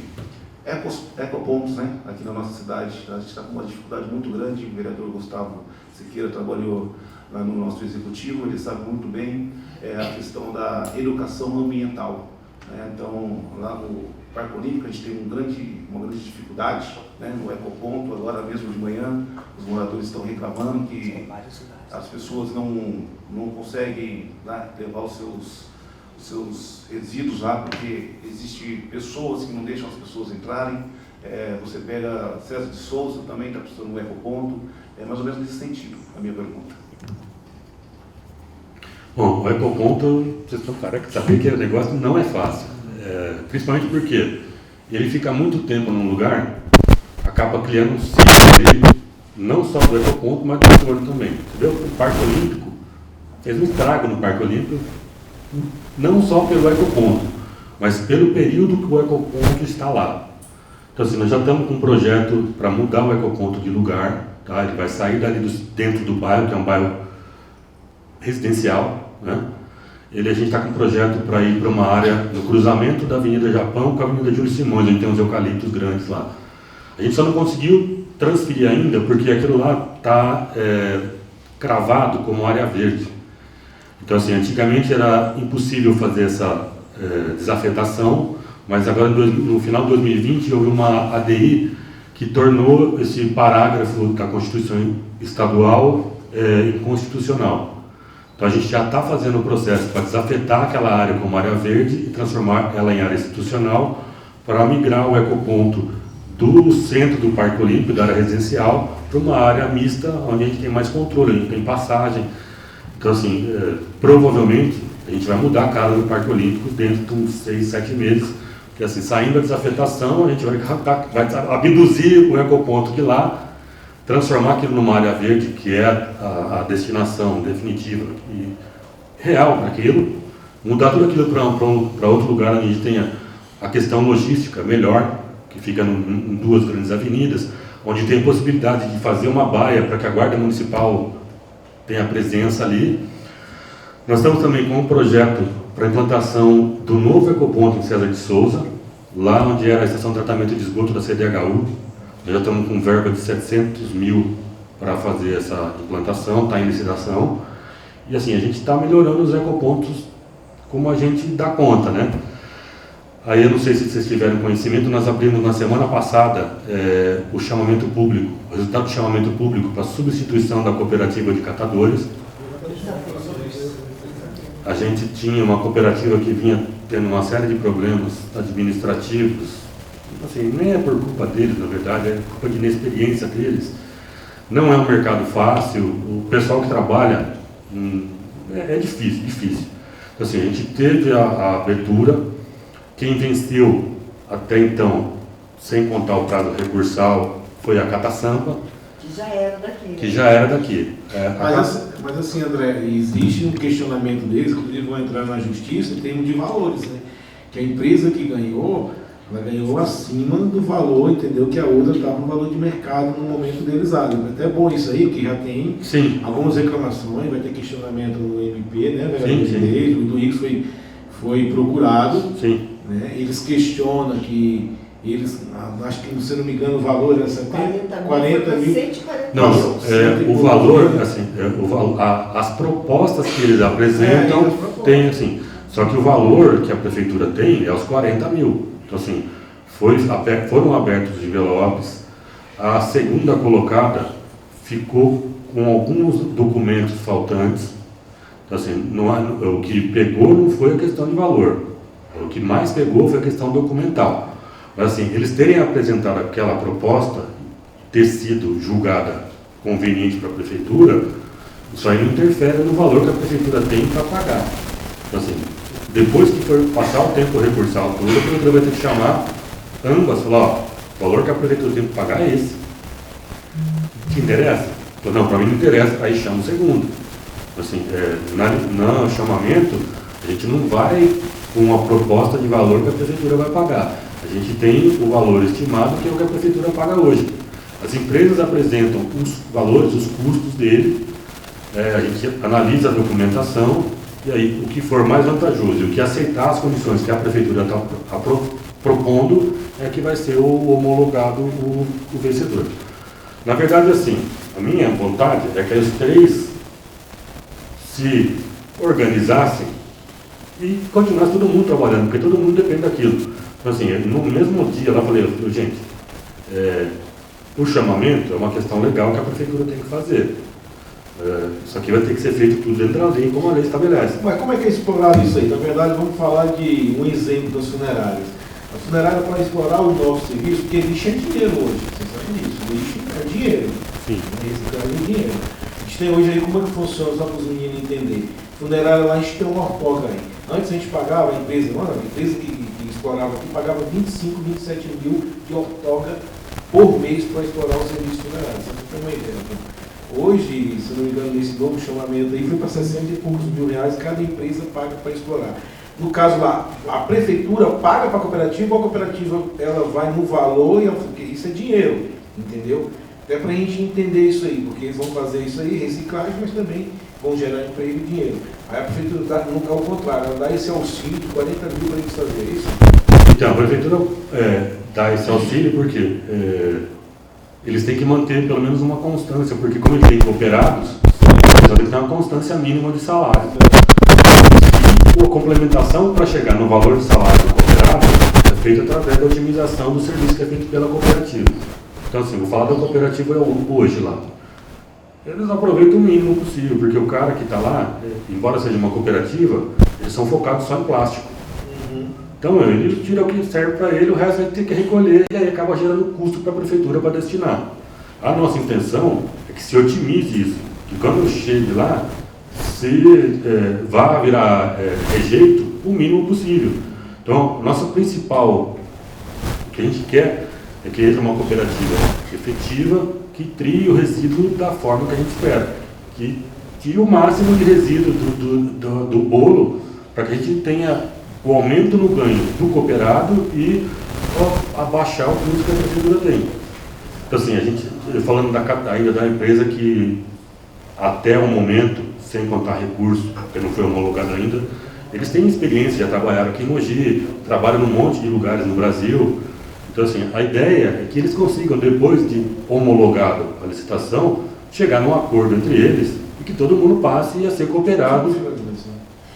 ecopontos, né, aqui na nossa cidade. A gente está com uma dificuldade muito grande. O vereador Gustavo Siqueira trabalhou lá no nosso executivo, ele sabe muito bem a questão da educação ambiental, né? Então, lá no Parque Olímpico a gente tem uma grande dificuldade, né, no ecoponto. Agora mesmo de manhã os moradores estão reclamando que as pessoas não conseguem, né, levar os seus resíduos lá, porque existem pessoas que não deixam as pessoas entrarem. Você pega César de Souza, também está precisando de um ecoponto. É mais ou menos nesse sentido a minha pergunta. Bom, o ecoponto, vocês estão carecas de saber que o negócio não é fácil. Principalmente porque ele fica muito tempo num lugar, acaba criando um ciclo ali, não só do ecoponto, mas do entorno também. Você vê o Parque Olímpico, fez um estrago no Parque Olímpico, não só pelo ecoponto, mas pelo período que o ecoponto está lá. Então assim, nós já estamos com um projeto para mudar o ecoponto de lugar, tá? Ele vai sair dali dentro do bairro, que é um bairro residencial, né? A gente está com um projeto para ir para uma área no cruzamento da Avenida Japão com a Avenida Júlio Simões, onde tem uns eucaliptos grandes lá. A gente só não conseguiu transferir ainda, porque aquilo lá está cravado como área verde. Então assim, antigamente era impossível fazer essa desafetação, mas agora no final de 2020 houve uma ADI que tornou esse parágrafo da Constituição Estadual inconstitucional. Então a gente já está fazendo o processo para desafetar aquela área como área verde e transformar ela em área institucional para migrar o ecoponto do centro do Parque Olímpico, da área residencial, para uma área mista, onde a gente tem mais controle, a gente tem passagem. Então assim, provavelmente a gente vai mudar a casa do Parque Olímpico dentro de uns 6, 7 meses, porque assim, saindo da desafetação, a gente vai abduzir o ecoponto de lá, transformar aquilo numa área verde, que é a destinação definitiva e real para aquilo, mudar tudo aquilo para outro lugar onde a gente tenha a questão logística melhor, que fica em 2 grandes avenidas, onde tem a possibilidade de fazer uma baia para que a Guarda Municipal tenha presença ali. Nós estamos também com um projeto para a implantação do novo ecoponto em César de Souza, lá onde era a estação de tratamento de esgoto da CDHU. Nós já estamos com verba de 700 mil para fazer essa implantação, está em licitação. E assim, a gente está melhorando os ecopontos como a gente dá conta, né? Aí eu não sei se vocês tiveram conhecimento, nós abrimos na semana passada o chamamento público, o resultado do chamamento público para substituição da cooperativa de catadores. A gente tinha uma cooperativa que vinha tendo uma série de problemas administrativos, assim, nem é por culpa deles, na verdade, é culpa de inexperiência deles. Não é um mercado fácil, o pessoal que trabalha é difícil. Então, assim, a gente teve a abertura, quem venceu até então, sem contar o prazo recursal, foi a Catasampa, Que já era daqui. Mas assim, André, existe um questionamento deles, inclusive vão entrar na justiça em termos de valores, né? Que a empresa que ganhou, ela ganhou acima do valor, entendeu? Que a outra estava no valor de mercado no momento deles. É até bom isso aí, que já tem algumas reclamações, vai ter questionamento no MP, né? O do X foi procurado. Sim. Né? Eles questionam que eles, acho que, se não me engano, o valor era 40 mil. 140 Não, mil. o valor, assim, as propostas que eles apresentam tem assim, só que o valor que a prefeitura tem é os 40 mil. Então assim, foram abertos os envelopes, a segunda colocada ficou com alguns documentos faltantes. Então assim, o que pegou não foi a questão de valor, o que mais pegou foi a questão documental. Mas assim, eles terem apresentado aquela proposta, ter sido julgada conveniente para a prefeitura, isso aí não interfere no valor que a prefeitura tem para pagar. Então assim, depois que for passar o tempo recursal todo, a prefeitura vai ter que chamar ambas, falar, ó, o valor que a prefeitura tem que pagar é esse. Te interessa? Então, não, para mim não interessa, aí chama o segundo. Assim, no chamamento, a gente não vai com uma proposta de valor que a prefeitura vai pagar. A gente tem o valor estimado, que é o que a prefeitura paga hoje. As empresas apresentam os valores, os custos dele, a gente analisa a documentação, e aí o que for mais vantajoso, e o que aceitar as condições que a prefeitura está propondo, é que vai ser o homologado o vencedor. Na verdade, assim, a minha vontade é que os 3 se organizassem e continuasse todo mundo trabalhando, porque todo mundo depende daquilo. Então, assim, no mesmo dia lá eu falei, gente, o chamamento é uma questão legal que a prefeitura tem que fazer. Isso aqui vai ter que ser feito tudo dentro da lei, como a lei estabelece. Mas como é que é explorado isso aí? Na verdade, vamos falar de um exemplo das funerárias. A funerária, para explorar o nosso serviço, porque lixo é dinheiro hoje, vocês sabem disso. Lixo é dinheiro. Sim. É dinheiro. A gente tem hoje aí como é que funciona, só para os meninos entenderem. Funerária lá, a gente tem um orpoca aí. Antes a gente pagava a empresa, a empresa que explorava aqui, pagava 25, 27 mil de outorga por mês para explorar o serviço funerário. Você não tem uma ideia. Então, hoje, se não me engano, nesse novo chamamento aí, foi para 60 e poucos mil reais, cada empresa paga para explorar. No caso lá, a prefeitura paga para a cooperativa ela vai no valor, porque isso é dinheiro, entendeu? É para a gente entender isso aí, porque eles vão fazer isso aí, reciclagem, mas também vão gerar emprego e dinheiro. Aí a prefeitura dá, nunca ao contrário, ela dá esse auxílio de 40 mil para eles fazer isso. Então, a prefeitura dá esse auxílio porque eles têm que manter pelo menos uma constância, porque como eles têm cooperados, eles têm que ter uma constância mínima de salário. E a complementação para chegar no valor de salário do cooperado é feita através da otimização do serviço que é feito pela cooperativa. Então, assim, vou falar da cooperativa hoje lá. Eles aproveitam o mínimo possível, porque o cara que está lá, embora seja uma cooperativa, eles são focados só em plástico. Então, ele tira o que serve para ele, o resto vai ter que recolher e aí acaba gerando custo para a prefeitura para destinar. A nossa intenção é que se otimize isso, que quando eu chegue lá, se vá virar rejeito o mínimo possível. Então, nossa principal, o que a gente quer é que entre uma cooperativa efetiva que trie o resíduo da forma que a gente espera, que tire o máximo de resíduo do bolo para que a gente tenha o aumento no ganho do cooperado e abaixar o custo que a prefeitura tem. Então, assim, a gente, falando ainda da empresa que até o momento, sem contar recurso, porque não foi homologado ainda, eles têm experiência, já trabalharam aqui em Mogi, trabalham num monte de lugares no Brasil. Então, assim, a ideia é que eles consigam, depois de homologado a licitação, chegar num acordo entre eles e que todo mundo passe a ser cooperado.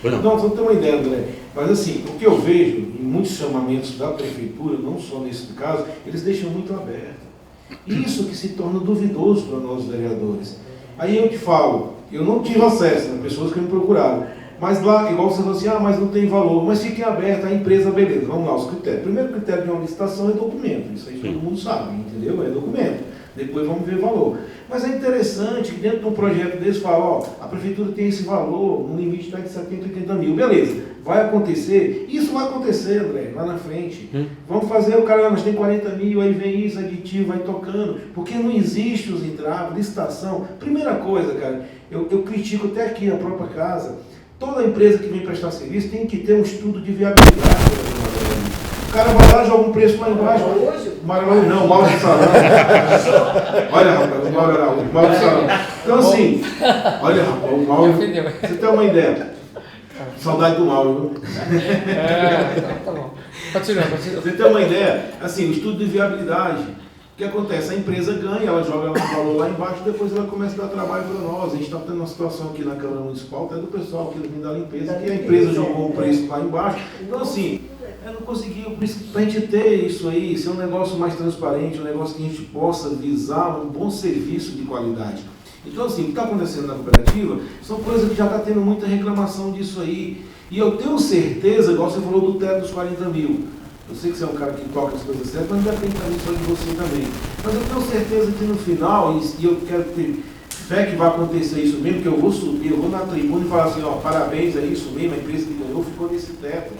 Não, você tem uma ideia, André. Mas assim, o que eu vejo em muitos chamamentos da prefeitura, não só nesse caso, eles deixam muito aberto. Isso que se torna duvidoso para nós vereadores. Aí eu te falo, eu não tive acesso, né, pessoas que me procuraram. Mas lá, igual você falou assim, mas não tem valor. Mas fique aberto, a empresa, beleza, vamos lá, os critérios. Primeiro critério de uma licitação é documento, isso aí todo mundo sabe, entendeu? É documento. Depois vamos ver valor. Mas é interessante que dentro de um projeto desse fala, a prefeitura tem esse valor, um limite de 70, 80 mil. Beleza, vai acontecer? Isso vai acontecer, André, lá na frente. Vamos fazer, o cara, nós tem 40 mil, aí vem isso, aditivo, vai tocando. Porque não existe os entraves, licitação. Primeira coisa, cara, eu critico até aqui na própria casa. Toda empresa que vem prestar serviço tem que ter um estudo de viabilidade. O cara vai lá, joga um preço lá embaixo. Não, Mauro de Salão. Olha, rapaz, o Mauro era o Mauro de Salão. Então, assim, olha, rapaz, o Mauro. Você tem uma ideia. Saudade do Mauro, viu? Tá bom. Continua. Você tem uma ideia? Assim, o estudo de viabilidade. O que acontece? A empresa ganha, ela joga o valor lá embaixo, depois ela começa a dar trabalho para nós. A gente está tendo uma situação aqui na Câmara Municipal, até do pessoal que vem da limpeza, que a empresa jogou o preço lá embaixo. Então, assim, eu não consegui, para a gente ter isso aí, ser um negócio mais transparente, um negócio que a gente possa visar um bom serviço de qualidade. Então, assim, o que está acontecendo na cooperativa são coisas que já está tendo muita reclamação disso aí. E eu tenho certeza, igual você falou do teto dos 40 mil. Eu sei que você é um cara que toca as coisas certas, mas depende também só de você também. Mas eu tenho certeza que no final, e eu quero ter fé que vai acontecer isso mesmo, que eu vou subir, eu vou na tribuna e falar assim, parabéns, é isso mesmo, a empresa que ganhou ficou nesse teto.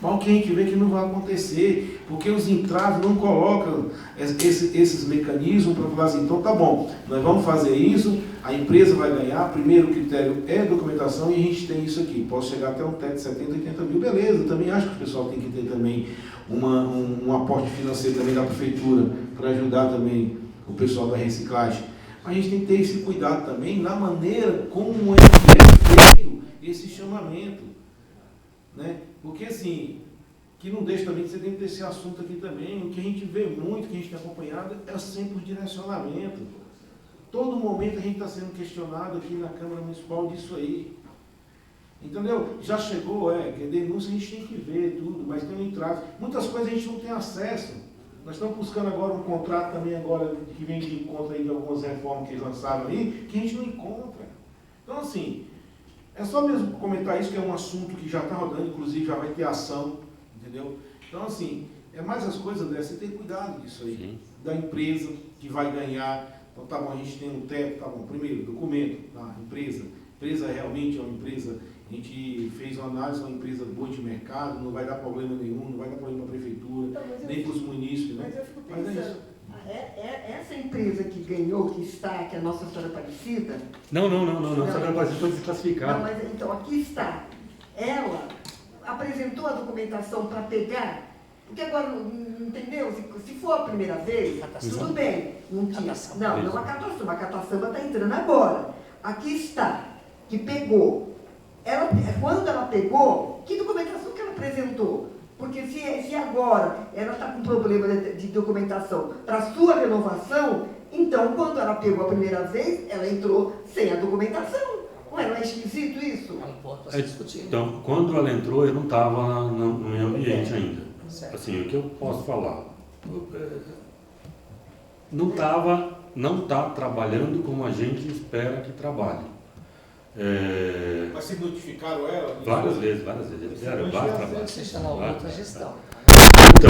Mas o que a gente vê que não vai acontecer, porque os entraves não colocam esses mecanismos para falar assim, então tá bom, nós vamos fazer isso, a empresa vai ganhar, primeiro critério é documentação e a gente tem isso aqui, posso chegar até um teto de 70, 80 mil, beleza, também acho que o pessoal tem que ter também um aporte financeiro também da prefeitura para ajudar também o pessoal da reciclagem. Mas a gente tem que ter esse cuidado também na maneira como é feito esse chamamento, né? Porque assim, que não deixa também de ser dentro desse assunto aqui também, o que a gente vê muito, que a gente tem acompanhado, é sempre o direcionamento. Todo momento a gente está sendo questionado aqui na Câmara Municipal disso aí. Entendeu? Já chegou, que denúncia a gente tem que ver tudo, mas tem um entrave. Muitas coisas a gente não tem acesso. Nós estamos buscando agora um contrato também agora que vem de encontro aí de algumas reformas que eles lançaram aí, que a gente não encontra. Então assim, é só mesmo comentar isso, que é um assunto que já está rodando, inclusive já vai ter ação, entendeu? Então assim, é mais as coisas dessas, você tem cuidado disso aí, da empresa que vai ganhar. Então tá bom, a gente tem um teto, tá bom, primeiro, documento, tá? Empresa realmente é uma empresa A gente fez uma análise, uma empresa boa de mercado, não vai dar problema nenhum, não vai dar problema para a prefeitura, Então, mas eu nem para os munícipes, né? Mas eu fico Mas é pensando, isso. essa empresa que ganhou, que está, que é a Nossa Senhora Aparecida, Não. Só que ela foi desclassificada. não, mas então aqui está, ela apresentou a documentação para pegar, porque agora, entendeu? Se for a primeira vez, Catação. tudo bem, não tinha. Catação. Não a catação, a catação está entrando agora. Aqui está, que pegou. Quando ela pegou, que documentação que ela apresentou? Porque se agora ela está com problema de documentação para sua renovação, então quando ela pegou a primeira vez, ela entrou sem a documentação. Não é esquisito isso? É um ponto a ser discutido. Então, quando ela entrou, eu não estava no meu ambiente ainda. Certo. Assim, o que eu posso falar? Não está trabalhando como a gente espera que trabalhe. Mas vocês notificaram ela? Várias vezes. Eles fizeram vários trabalhos. Você está na outra gestão. Então,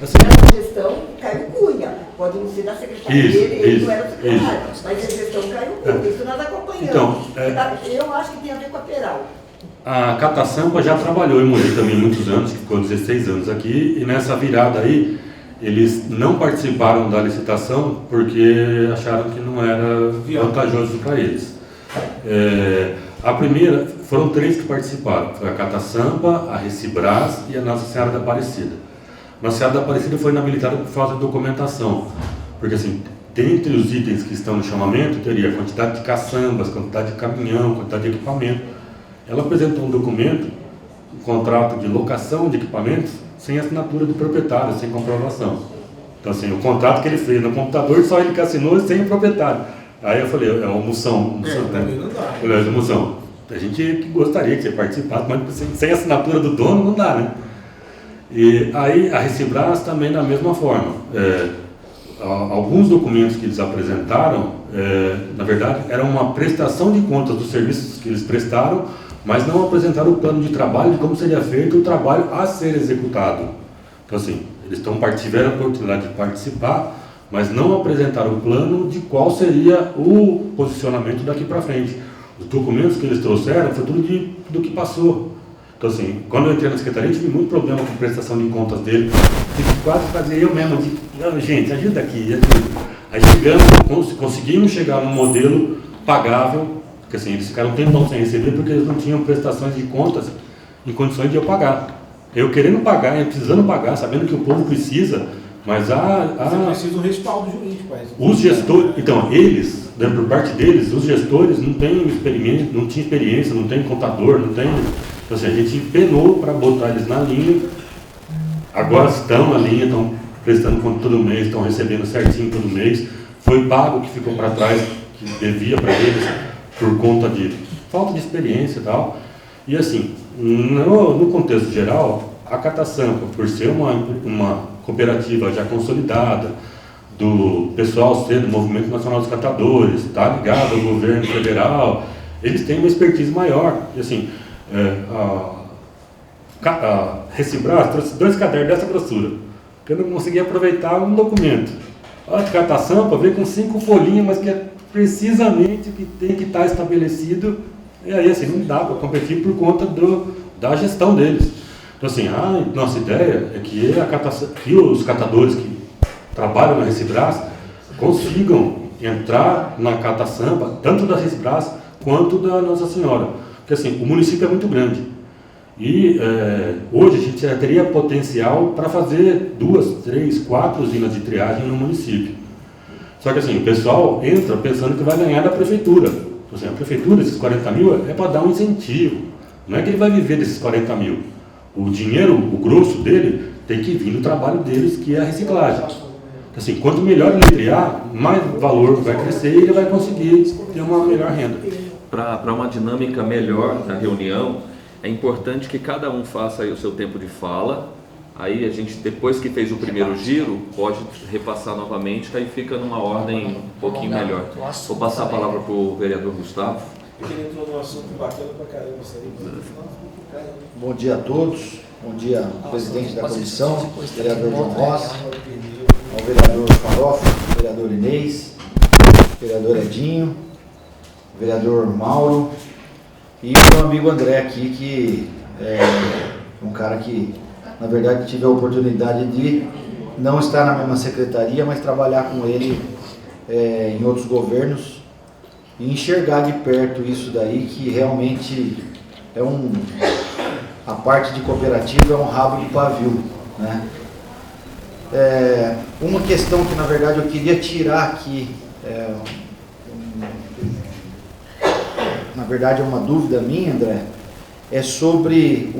assim, Era a gestão Caio Cunha, pode não ser da secretaria Isso, dele, ele isso, não era o secretário, isso. mas a gestão Caio Cunha, isso nós acompanhamos. Então, Eu acho que tem a ver com a Peral. a Catasampa já trabalhou em Mogi também muitos anos, ficou 16 anos aqui, e nessa virada aí, eles não participaram da licitação porque acharam que não era vantajoso para eles. A primeira, foram 3 que participaram, foi a Catasampa, a Recibras e a Nossa Senhora da Aparecida. Nossa Senhora da Aparecida foi inabilitada por falta de documentação, porque assim, dentre os itens que estão no chamamento, teria a quantidade de caçambas, quantidade de caminhão, quantidade de equipamento. Ela apresentou um documento, um contrato de locação de equipamentos, sem assinatura do proprietário, sem comprovação. Então assim, o contrato que ele fez no computador, só ele que assinou e sem o proprietário. Aí eu falei, é uma moção, também não dá. Eu falei, moção, a gente que gostaria que você participasse, mas sem assinatura do dono não dá, né? E aí a Recibras também da mesma forma. Alguns documentos que eles apresentaram, na verdade, eram uma prestação de contas dos serviços que eles prestaram, mas não apresentaram o plano de trabalho de como seria feito o trabalho a ser executado. Então assim, eles tiveram a oportunidade de participar, mas não apresentaram o plano de qual seria o posicionamento daqui para frente. Os documentos que eles trouxeram foi tudo do que passou. Então assim, quando eu entrei na secretaria, eu tive muito problema com a prestação de contas dele. Tive que quase fazer eu mesmo, gente, ajuda aqui, ajuda. Aí chegamos, conseguimos chegar num modelo pagável, porque assim, eles ficaram um tempão sem receber porque eles não tinham prestações de contas em condições de eu pagar. Eu querendo pagar, precisando pagar, sabendo que o povo precisa, mas Você precisa de um respaldo jurídico para isso. os gestores, então, eles, né, por parte deles, os gestores não têm experiência, não tinha experiência, não tem contador, não tem. Então, assim, a gente penou para botar eles na linha, agora estão na linha, estão prestando conta todo mês, estão recebendo certinho todo mês. Foi pago o que ficou para trás, que devia para eles, por conta de falta de experiência e tal. E assim, no contexto geral, a Catasampa, por ser uma cooperativa já consolidada, do pessoal ser do Movimento Nacional dos Catadores, está ligado ao governo federal, eles têm uma expertise maior. E assim, a Recibras trouxe 2 cadernos dessa grossura, porque eu não conseguia aproveitar um documento. A Catasampa veio com 5 folhinhas, mas que é precisamente o que tem que estar estabelecido, e aí assim, não dá para competir por conta da gestão deles. Então assim, a nossa ideia é que os catadores que trabalham na Recibras consigam entrar na Catasampa, tanto da Recibras quanto da Nossa Senhora. Porque assim, o município é muito grande. E hoje a gente já teria potencial para fazer 2, 3, 4 usinas de triagem no município. Só que assim, o pessoal entra pensando que vai ganhar da prefeitura. Então, assim, a prefeitura, esses 40 mil, é para dar um incentivo. Não é que ele vai viver desses 40 mil. O dinheiro, o grosso dele, tem que vir do trabalho deles, que é a reciclagem. Assim, quanto melhor ele triar, mais valor vai crescer e ele vai conseguir ter uma melhor renda. Para uma dinâmica melhor da reunião, é importante que cada um faça aí o seu tempo de fala. Aí a gente, depois que fez o primeiro giro, pode repassar novamente, que aí fica numa ordem um pouquinho melhor. Vou passar a palavra para o vereador Gustavo. Porque ele entrou num assunto bacana pra caramba, isso aí. Bom dia a todos, bom dia ao presidente da comissão, vereador João Rossi, ao vereador Farofa, vereador Inês, vereador Edinho, vereador Mauro, e o meu amigo André aqui, que é um cara que, na verdade, tive a oportunidade de não estar na mesma secretaria, mas trabalhar com ele em outros governos e enxergar de perto isso daí, que realmente é a parte de cooperativa é um rabo de pavio, né? Uma questão que, na verdade, eu queria tirar aqui, na verdade é uma dúvida minha, André, é sobre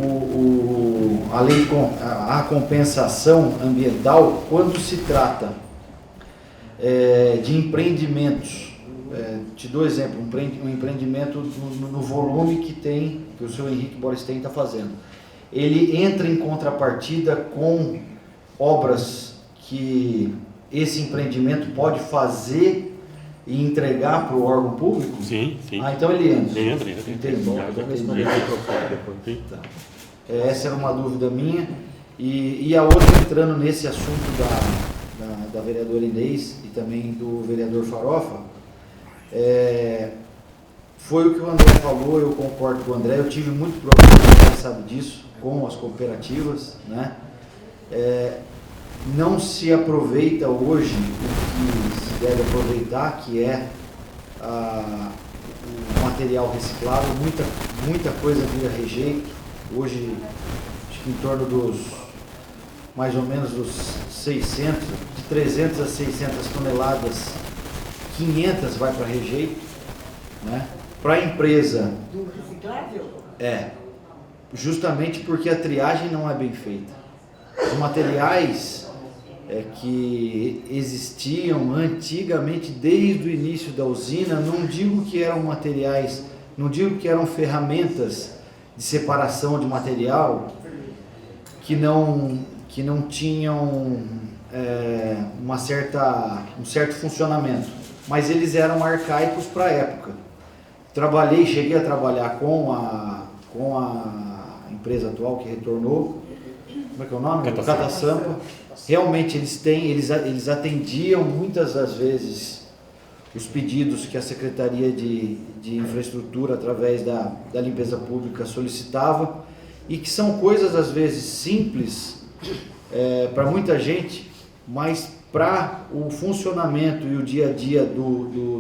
a compensação ambiental quando se trata de empreendimentos. Te dou exemplo, um empreendimento no volume que o seu Henrique Borstein está fazendo. Ele entra em contrapartida com obras que esse empreendimento pode fazer e entregar para o órgão público? Sim. Então ele entra. Entra. Entendi. Tá. Essa era uma dúvida minha. E a outra, entrando nesse assunto da vereadora Inês e também do vereador Farofa, foi o que o André falou, eu concordo com o André, eu tive muito problema, você sabe disso, com as cooperativas, né? Não se aproveita hoje o que se deve aproveitar, que é o material reciclável, muita coisa vira rejeito. Hoje, acho que em torno mais ou menos dos 600, de 300 a 600 toneladas, 500 vai para rejeito, né? Para a empresa, Do reciclável? justamente porque a triagem não é bem feita. Os materiais que existiam antigamente, desde o início da usina, não digo que eram materiais, não digo que eram ferramentas de separação de material que não tinham um certo funcionamento, mas eles eram arcaicos para a época. Cheguei a trabalhar com a empresa atual que retornou, como é que é o nome? Catasampa. Realmente eles atendiam muitas das vezes os pedidos que a Secretaria de Infraestrutura, através da limpeza pública, solicitava, e que são coisas às vezes simples para muita gente, mas para o funcionamento e o dia a dia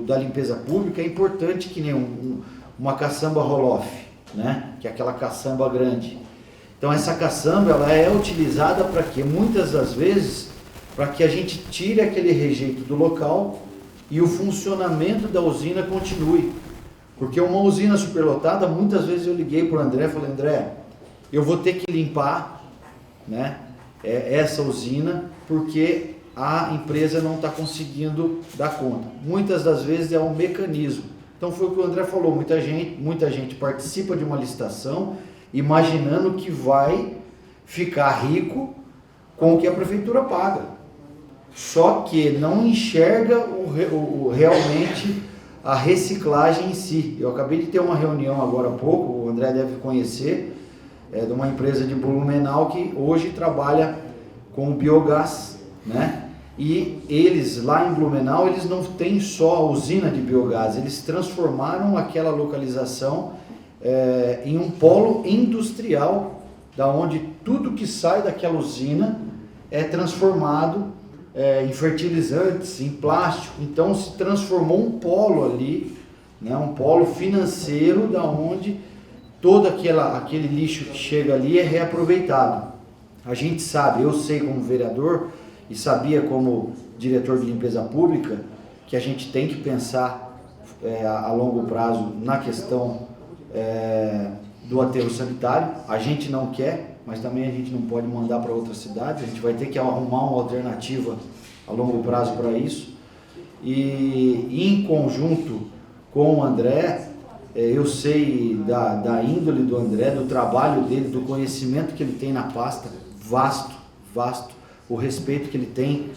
da limpeza pública é importante, que nem uma caçamba roll-off, né? Que é aquela caçamba grande. Então essa caçamba ela é utilizada para quê? Muitas das vezes para que a gente tire aquele rejeito do local e o funcionamento da usina continue. Porque uma usina superlotada, muitas vezes eu liguei para o André e falei, André, eu vou ter que limpar, né, essa usina porque a empresa não está conseguindo dar conta. Muitas das vezes é um mecanismo. Então foi o que o André falou, muita gente participa de uma licitação imaginando que vai ficar rico com o que a prefeitura paga. Só que não enxerga realmente a reciclagem em si. Eu acabei de ter uma reunião agora há pouco, o André deve conhecer, de uma empresa de Blumenau que hoje trabalha com biogás, né? E eles, lá em Blumenau, eles não têm só a usina de biogás, eles transformaram aquela localização em um polo industrial, da onde tudo que sai daquela usina é transformado em fertilizantes, em plástico. Então se transformou um polo ali, né, um polo financeiro, da onde todo aquele lixo que chega ali é reaproveitado. A gente sabe, eu sei como vereador e sabia como diretor de limpeza pública, que a gente tem que pensar a longo prazo na questão do aterro sanitário. A gente não quer, mas também a gente não pode mandar para outra cidade, a gente vai ter que arrumar uma alternativa a longo prazo para isso. E em conjunto com o André, eu sei da índole do André, do trabalho dele, do conhecimento que ele tem na pasta, vasto, o respeito que ele tem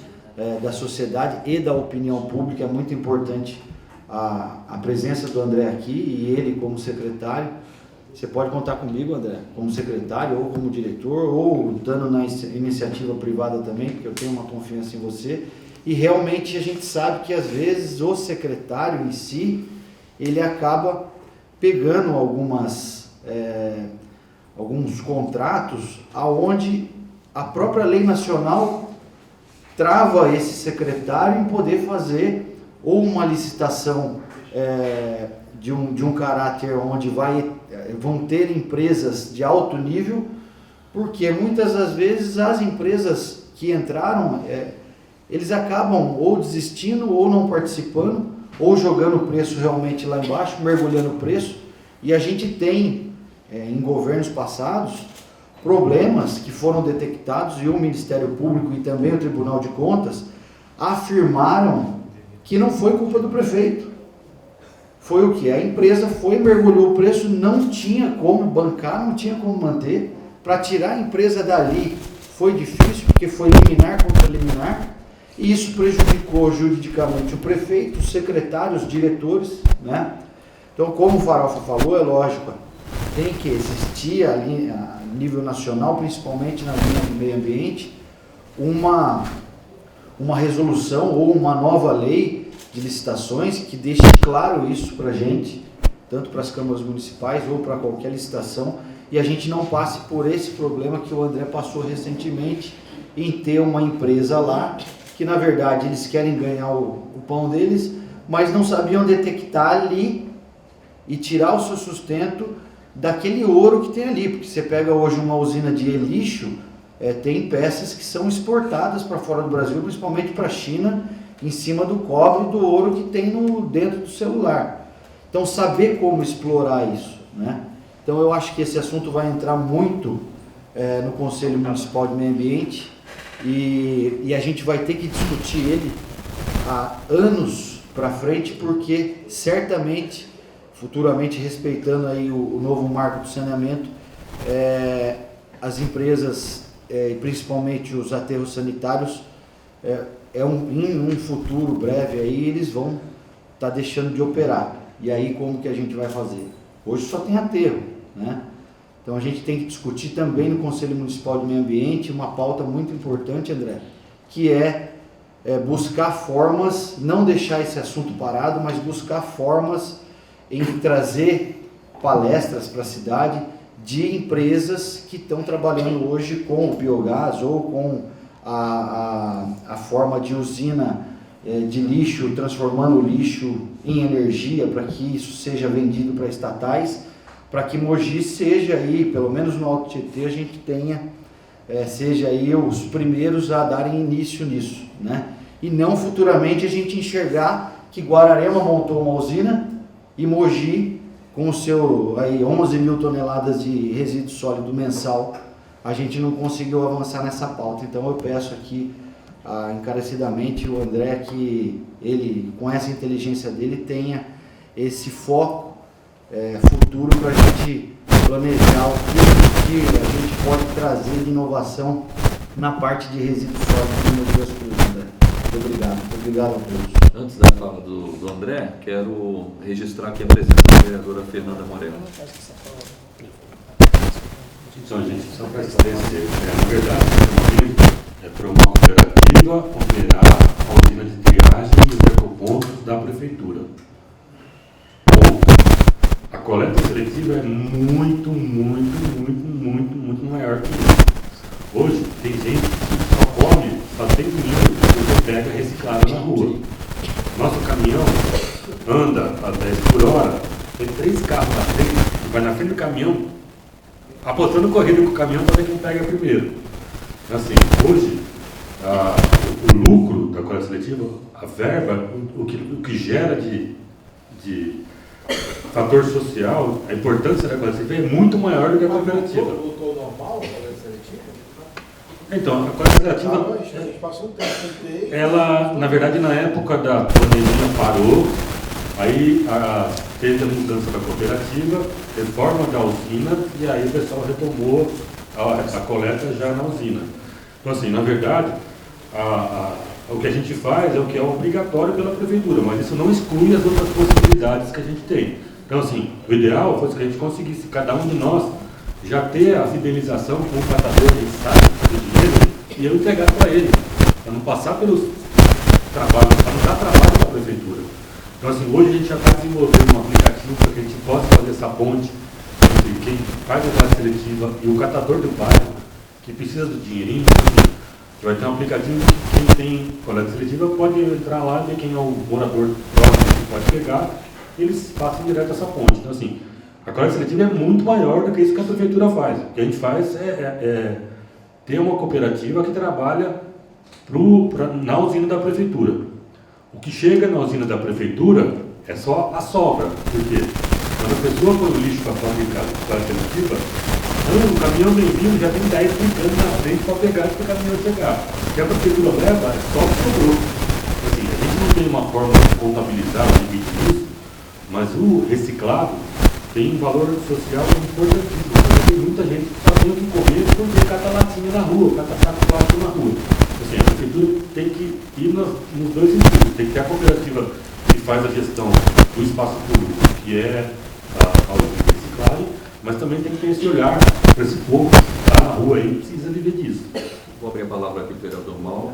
da sociedade e da opinião pública. É muito importante a presença do André aqui e ele como secretário. Você pode contar comigo, André, como secretário ou como diretor, ou estando na iniciativa privada também, porque eu tenho uma confiança em você. E realmente a gente sabe que às vezes o secretário em si, ele acaba pegando alguns contratos aonde a própria lei nacional trava esse secretário em poder fazer ou uma licitação de um caráter onde vão ter empresas de alto nível, porque muitas das vezes as empresas que entraram, eles acabam ou desistindo ou não participando, ou jogando o preço realmente lá embaixo, mergulhando o preço, e a gente tem em governos passados problemas que foram detectados e o Ministério Público e também o Tribunal de Contas afirmaram que não foi culpa do prefeito. Foi o que? A empresa mergulhou o preço, não tinha como bancar, não tinha como manter. Para tirar a empresa dali foi difícil, porque foi liminar contra liminar, e isso prejudicou juridicamente o prefeito, os secretários, os diretores, né? Então, como o Farofa falou, é lógico, tem que existir ali, a nível nacional, principalmente na linha do meio ambiente, uma resolução ou uma nova lei de licitações que deixe claro isso para a gente, tanto para as câmaras municipais ou para qualquer licitação, e a gente não passe por esse problema que o André passou recentemente, em ter uma empresa lá, que na verdade eles querem ganhar o pão deles, mas não sabiam detectar ali e tirar o seu sustento daquele ouro que tem ali, porque você pega hoje uma usina de lixo, tem peças que são exportadas para fora do Brasil, principalmente para a China, em cima do cobre e do ouro que tem dentro do celular. Então, saber como explorar isso, né? Então, eu acho que esse assunto vai entrar muito no Conselho Municipal de Meio Ambiente e a gente vai ter que discutir ele há anos para frente, porque certamente, futuramente, respeitando aí o novo marco do saneamento, as empresas, e principalmente os aterros sanitários, em um futuro breve aí, eles vão estar deixando de operar. E aí como que a gente vai fazer? Hoje só tem aterro, né? Então a gente tem que discutir também no Conselho Municipal de Meio Ambiente uma pauta muito importante, André, que é buscar formas, não deixar esse assunto parado, mas buscar formas em trazer palestras para a cidade de empresas que estão trabalhando hoje com o biogás ou com a forma de usina de lixo, transformando o lixo em energia para que isso seja vendido para estatais, para que Mogi seja aí, pelo menos no Alto Tietê, a gente tenha, seja aí os primeiros a darem início nisso, né? E não futuramente a gente enxergar que Guararema montou uma usina e Mogi, com o seu aí 11 mil toneladas de resíduo sólido mensal, a gente não conseguiu avançar nessa pauta. Então eu peço aqui encarecidamente o André que ele, com essa inteligência dele, tenha esse foco futuro para a gente planejar o que a gente pode trazer de inovação na parte de resíduos sólidos no Mogi das Cruzes, André. Muito obrigado. Muito obrigado a todos. Antes da fala do André, quero registrar aqui a presença da vereadora Fernanda Moreno. Então, gente, só para esclarecer, na verdade, é para uma cooperativa operar a usina de triagem e os ecopontos da prefeitura. A coleta seletiva é muito maior que isso. Hoje, tem gente que só come, só tem dinheiro porque pega reciclado na rua. Nosso caminhão anda a 10 por hora, tem 3 carros na frente, vai na frente do caminhão, apostando corrida com o caminhão para ver quem pega primeiro. Assim, hoje, o lucro da coleta seletiva, a verba, o que gera de fator social, a importância da coleta seletiva é muito maior do que a cooperativa. Voltou ao normal a coleta seletiva? Então, a coleta seletiva, A gente passou um tempo sem ter. ela, na verdade, na época da pandemia parou, aí teve a mudança da cooperativa, reforma da usina, e aí o pessoal retomou a coleta já na usina. Então, assim, na verdade, o que a gente faz é o que é obrigatório pela prefeitura, mas isso não exclui as outras possibilidades que a gente tem. Então, assim, o ideal fosse que a gente conseguisse, cada um de nós, já ter a fidelização com o catador que sabe do dinheiro e eu entregar para ele, para não passar pelos trabalhos, para não dar trabalho para a prefeitura. Então, assim, hoje a gente já está desenvolvendo um aplicativo para que a gente possa fazer essa ponte entre quem faz a coleta seletiva e o catador do bairro, que precisa do dinheirinho. Que vai ter um aplicativo que quem tem coleta seletiva pode entrar lá e ver quem é o morador próximo que pode pegar, e eles passam direto essa ponte. Então, assim, a coleta seletiva é muito maior do que isso que a prefeitura faz. O que a gente faz é ter uma cooperativa que trabalha na usina da prefeitura. O que chega na usina da prefeitura é só a sobra. Por quê? Quando a pessoa põe o lixo para fabricar a coleta seletiva, o caminhão vem vindo, já tem 10 brincando na frente para pegar e o caminhão chegar. O que a prefeitura leva é só o que sobrou. Assim, a gente não tem uma forma de contabilizar o limite disso, mas o reciclado tem um valor social importantíssimo. Porque tem muita gente que só tem o que comer porque cata latinha na rua, cata saco plástico na rua. Assim, a prefeitura tem que ir nos dois sentidos. Tem que ter a cooperativa que faz a gestão do espaço público, que é a reciclagem, mas também tem que ter esse olhar para esse povo que está na rua aí e precisa viver disso. Vou abrir a palavra aqui para o vereador Mauro.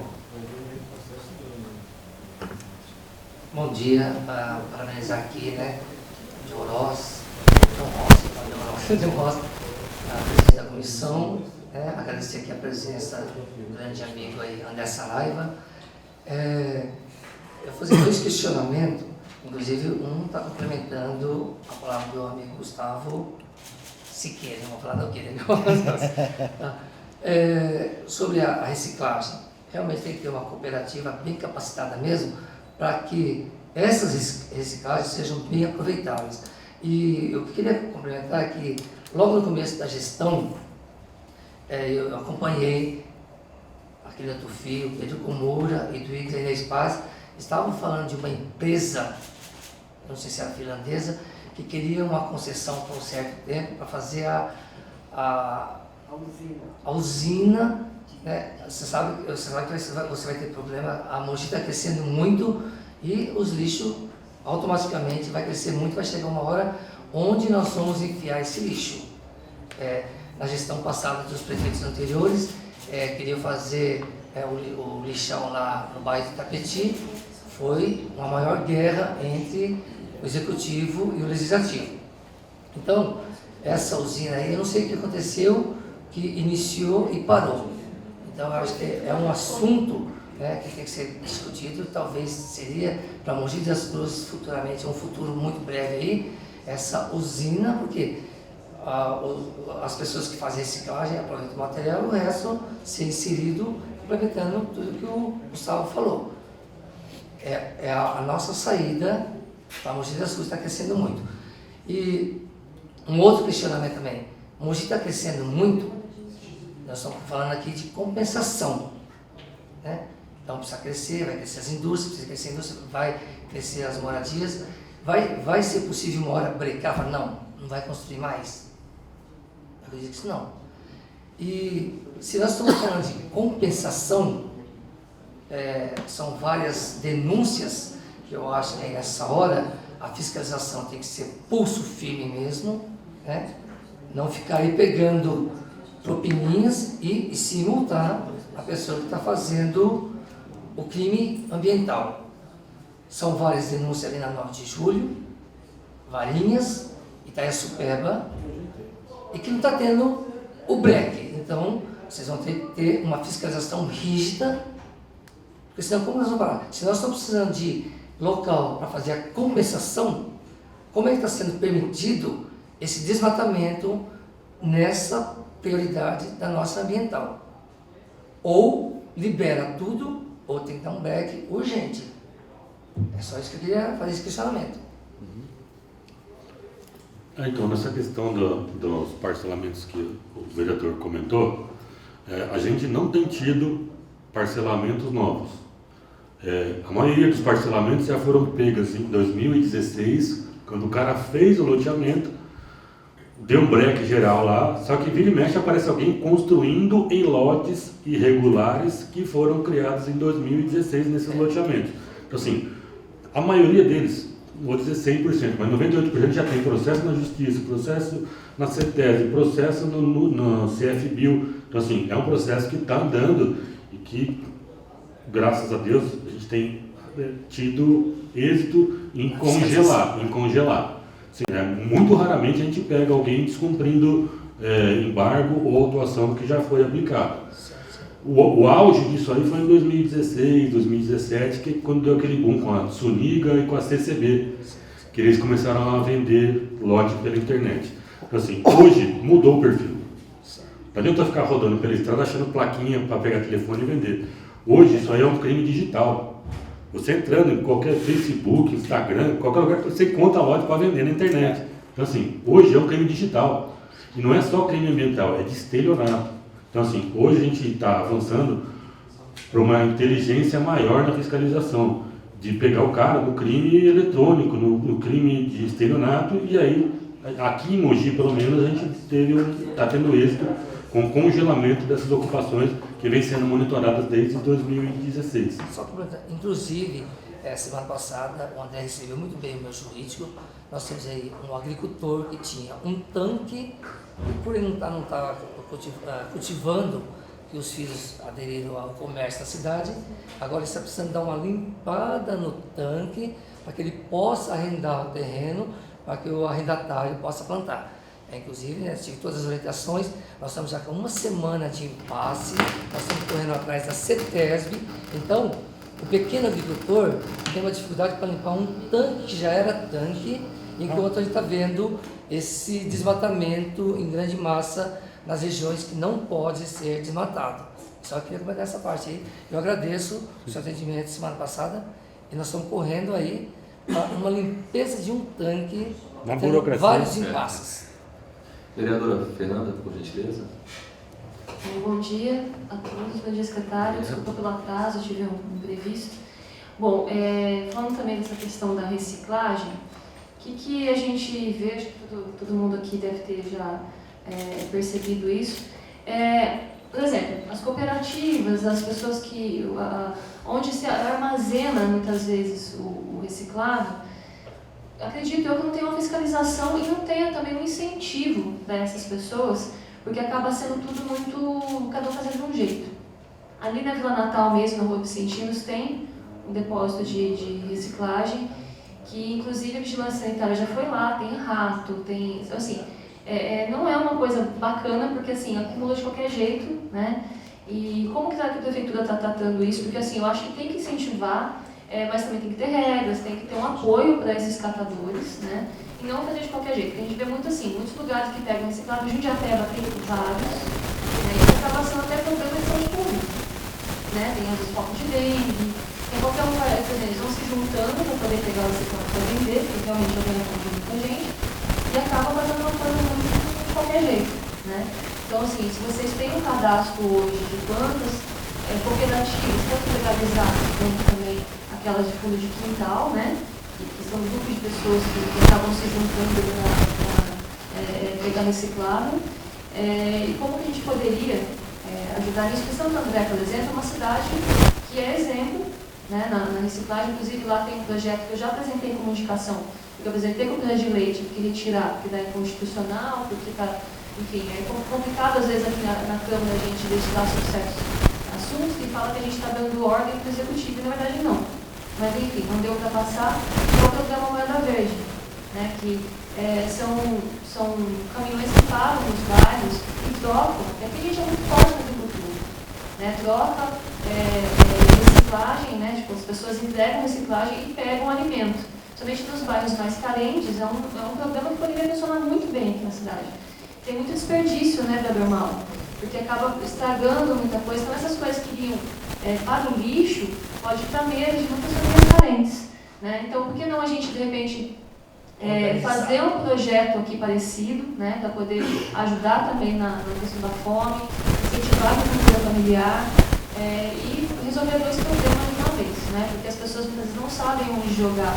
Bom dia, parabenizar aqui, né, John Ross, a presidente da comissão, né, agradecer aqui a presença do grande amigo aí, André Saraiva. Eu vou fazer 2 questionamentos, inclusive um está complementando a palavra do amigo Gustavo Siqueira, não vou falar do que, sobre a reciclagem. Realmente tem que ter uma cooperativa bem capacitada mesmo, para que essas reciclagens sejam bem aproveitáveis. E eu queria complementar que, logo no começo da gestão, eu acompanhei aquele outro filho, Pedro Comura e do Inês Paz, estavam falando de uma empresa, não sei se era finlandesa, que queria uma concessão por um certo tempo para fazer a usina. Né? Você sabe que você vai ter problema, a Mogi está crescendo muito e os lixos automaticamente vai crescer muito, vai chegar uma hora onde nós vamos enfiar esse lixo. Na gestão passada dos prefeitos anteriores, queriam fazer o lixão lá no bairro de Itapetí, foi uma maior guerra entre o executivo e o legislativo. Então, essa usina aí, eu não sei o que aconteceu, que iniciou e parou. Então, eu acho que é um assunto, né, que tem que ser discutido, talvez seria para Mogi das Cruzes futuramente, um futuro muito breve aí, essa usina, porque as pessoas que fazem reciclagem aproveitam o material, o resto ser inserido, complementando tudo que o Gustavo falou. É a nossa saída para Mogi das Cruzes, está crescendo muito. E um outro questionamento também, Mogi está crescendo muito, nós estamos falando aqui de compensação, né? Então precisa crescer, vai crescer as indústrias, precisa crescer a indústria, vai crescer as moradias, vai ser possível uma hora brecar, falar, não vai construir mais? Eu acredito que isso não. E se nós estamos falando de compensação, são várias denúncias, que eu acho que nessa hora a fiscalização tem que ser pulso firme mesmo, né? Não ficar aí pegando propininhas e se multar a pessoa que está fazendo o crime ambiental. São várias denúncias ali na 9 de julho, Varinhas, Itaiaçupeba, e que não está tendo o breque. Então, vocês vão ter que ter uma fiscalização rígida, porque senão, como nós vamos falar? Se nós estamos precisando de local para fazer a compensação, como é que está sendo permitido esse desmatamento nessa prioridade da nossa ambiental? Ou libera tudo, ou tem que dar um break urgente. É só isso que eu queria fazer esse questionamento. Então, nessa questão dos parcelamentos que o vereador comentou, a gente não tem tido parcelamentos novos. A maioria dos parcelamentos já foram pegas em 2016, quando o cara fez o loteamento, deu um break geral lá, só que vira e mexe aparece alguém construindo em lotes irregulares que foram criados em 2016 nesses loteamentos. Então, assim, a maioria deles, vou dizer 100%, mas 98% já tem processo na justiça, processo na CETESB, processo no CFBio. Então, assim, é um processo que está andando e que, graças a Deus, a gente tem tido êxito em congelar. Assim, muito raramente a gente pega alguém descumprindo embargo ou autuação que já foi aplicada. O auge disso aí foi em 2016, 2017, que quando deu aquele boom com a Suniga e com a CCB, que eles começaram a vender lote pela internet. Então, assim, hoje mudou o perfil. Não adianta ficar rodando pela estrada achando plaquinha para pegar telefone e vender. Hoje isso aí é um crime digital. Você entrando em qualquer Facebook, Instagram, qualquer lugar, você encontra lote para vender na internet. Então, assim, hoje é um crime digital. E não é só crime ambiental, é de estelionato. Então, assim, hoje a gente está avançando para uma inteligência maior na fiscalização, de pegar o cara no crime eletrônico, no crime de estelionato, e aí, aqui em Mogi, pelo menos, a gente está tendo êxito com o congelamento dessas ocupações que vem sendo monitoradas desde 2016. Só complementar, inclusive, semana passada, o André recebeu muito bem o meu jurídico. Nós temos aí um agricultor que tinha um tanque, e por ele não estar cultivando, que os filhos aderiram ao comércio da cidade, agora ele está precisando dar uma limpada no tanque para que ele possa arrendar o terreno, para que o arrendatário possa plantar. Inclusive, tive todas as orientações, nós estamos já com uma semana de impasse, nós estamos correndo atrás da CETESB. Então, o pequeno agricultor tem uma dificuldade para limpar um tanque que já era tanque, enquanto a gente está vendo esse desmatamento em grande massa nas regiões que não pode ser desmatado. Só queria comentar essa parte aí. Eu agradeço o seu atendimento semana passada e nós estamos correndo aí para uma limpeza de um tanque, tendo vários impasses. Vereadora Fernanda, por gentileza. Bom dia a todos, bom dia secretário, desculpa pelo atraso, eu tive um imprevisto. Bom, falando também dessa questão da reciclagem, o que a gente vê, acho que todo mundo aqui deve ter já percebido isso, por exemplo, as cooperativas, as pessoas que, onde se armazena muitas vezes o reciclado, acredito eu que não tem uma fiscalização e não tenha também um incentivo dessas pessoas, porque acaba sendo tudo muito, cada um fazendo de um jeito. Ali na Vila Natal mesmo, na Rua Vicentinos, tem um depósito de reciclagem, que inclusive a vigilância sanitária já foi lá, tem rato, tem, assim, não é uma coisa bacana, porque assim, acumula de qualquer jeito, né? E como que a prefeitura está tratando isso? Porque assim, eu acho que tem que incentivar, mas também tem que ter regras, tem que ter um apoio para esses catadores, né? E não fazer de qualquer jeito. Porque a gente vê muito assim, muitos lugares que pegam reciclado, Jundiapeba tem vários, né? E acaba sendo até problema de saúde pública, né? Tem às vezes foco de dengue, tem qualquer um, eles vão se juntando para poder pegar o reciclado para vender, porque realmente já ganha muita gente, e acaba fazendo uma coisa muito de qualquer jeito, né? Então assim, se vocês têm um cadastro hoje de quantas cooperativas, tanto legalizadas quanto também aquelas de fundo de quintal, né? Que são grupos de pessoas que acabam se juntando para pegar reciclado. E como que a gente poderia ajudar nisso? Porque Santo André, por exemplo, é uma cidade que é exemplo, né, na reciclagem. Inclusive lá tem um projeto que eu já apresentei como indicação, que eu apresentei com o projeto de lei, tive que retirar, porque daí é inconstitucional, porque está, enfim, é complicado às vezes aqui na Câmara a gente legislar sobre certos assuntos e fala que a gente está dando ordem para o Executivo, e na verdade não. Mas enfim, não deu para passar. É o programa Moeda Verde, né, que são caminhões que param nos bairros e trocam, porque aqui a gente é muito forte na agricultura, né, troca reciclagem, né, tipo, as pessoas entregam reciclagem e pegam alimento. Somente nos bairros mais carentes, é um programa que poderia funcionar muito bem aqui na cidade. Tem muito desperdício, né, Gabriel, porque acaba estragando muita coisa. Então essas coisas que iriam para o lixo, pode ir para mesa de muitas famílias carentes, né? Então, por que não a gente, de repente, fazer um projeto aqui parecido, né, para poder ajudar também na questão da fome, incentivar a agricultura familiar e resolver dois problemas de uma vez, né? Porque as pessoas muitas vezes não sabem onde jogar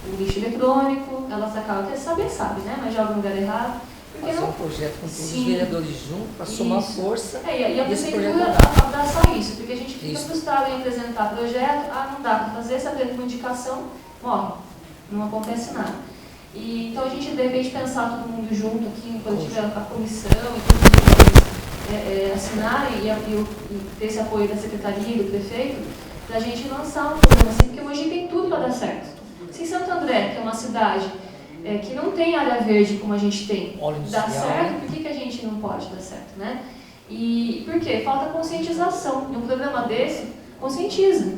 o lixo eletrônico, elas acabam, até sabe, né, mas jogam no lugar errado. Fazer um projeto com todos os vereadores juntos para somar força. E a prefeitura abraçar isso, porque a gente fica frustrado em apresentar projeto, não dá para fazer, se apresenta uma indicação, morre, não acontece nada. Então a gente de repente pensar todo mundo junto aqui, quando tiver a comissão e todos os assinarem e ter esse apoio da secretaria, do prefeito, para a gente lançar um programa assim, porque hoje tem para dar certo. Se em Santo André, que é uma cidade que não tem área verde como a gente tem, dá certo, por que a gente não pode dar certo, né? E por quê? Falta conscientização. E um programa desse conscientiza.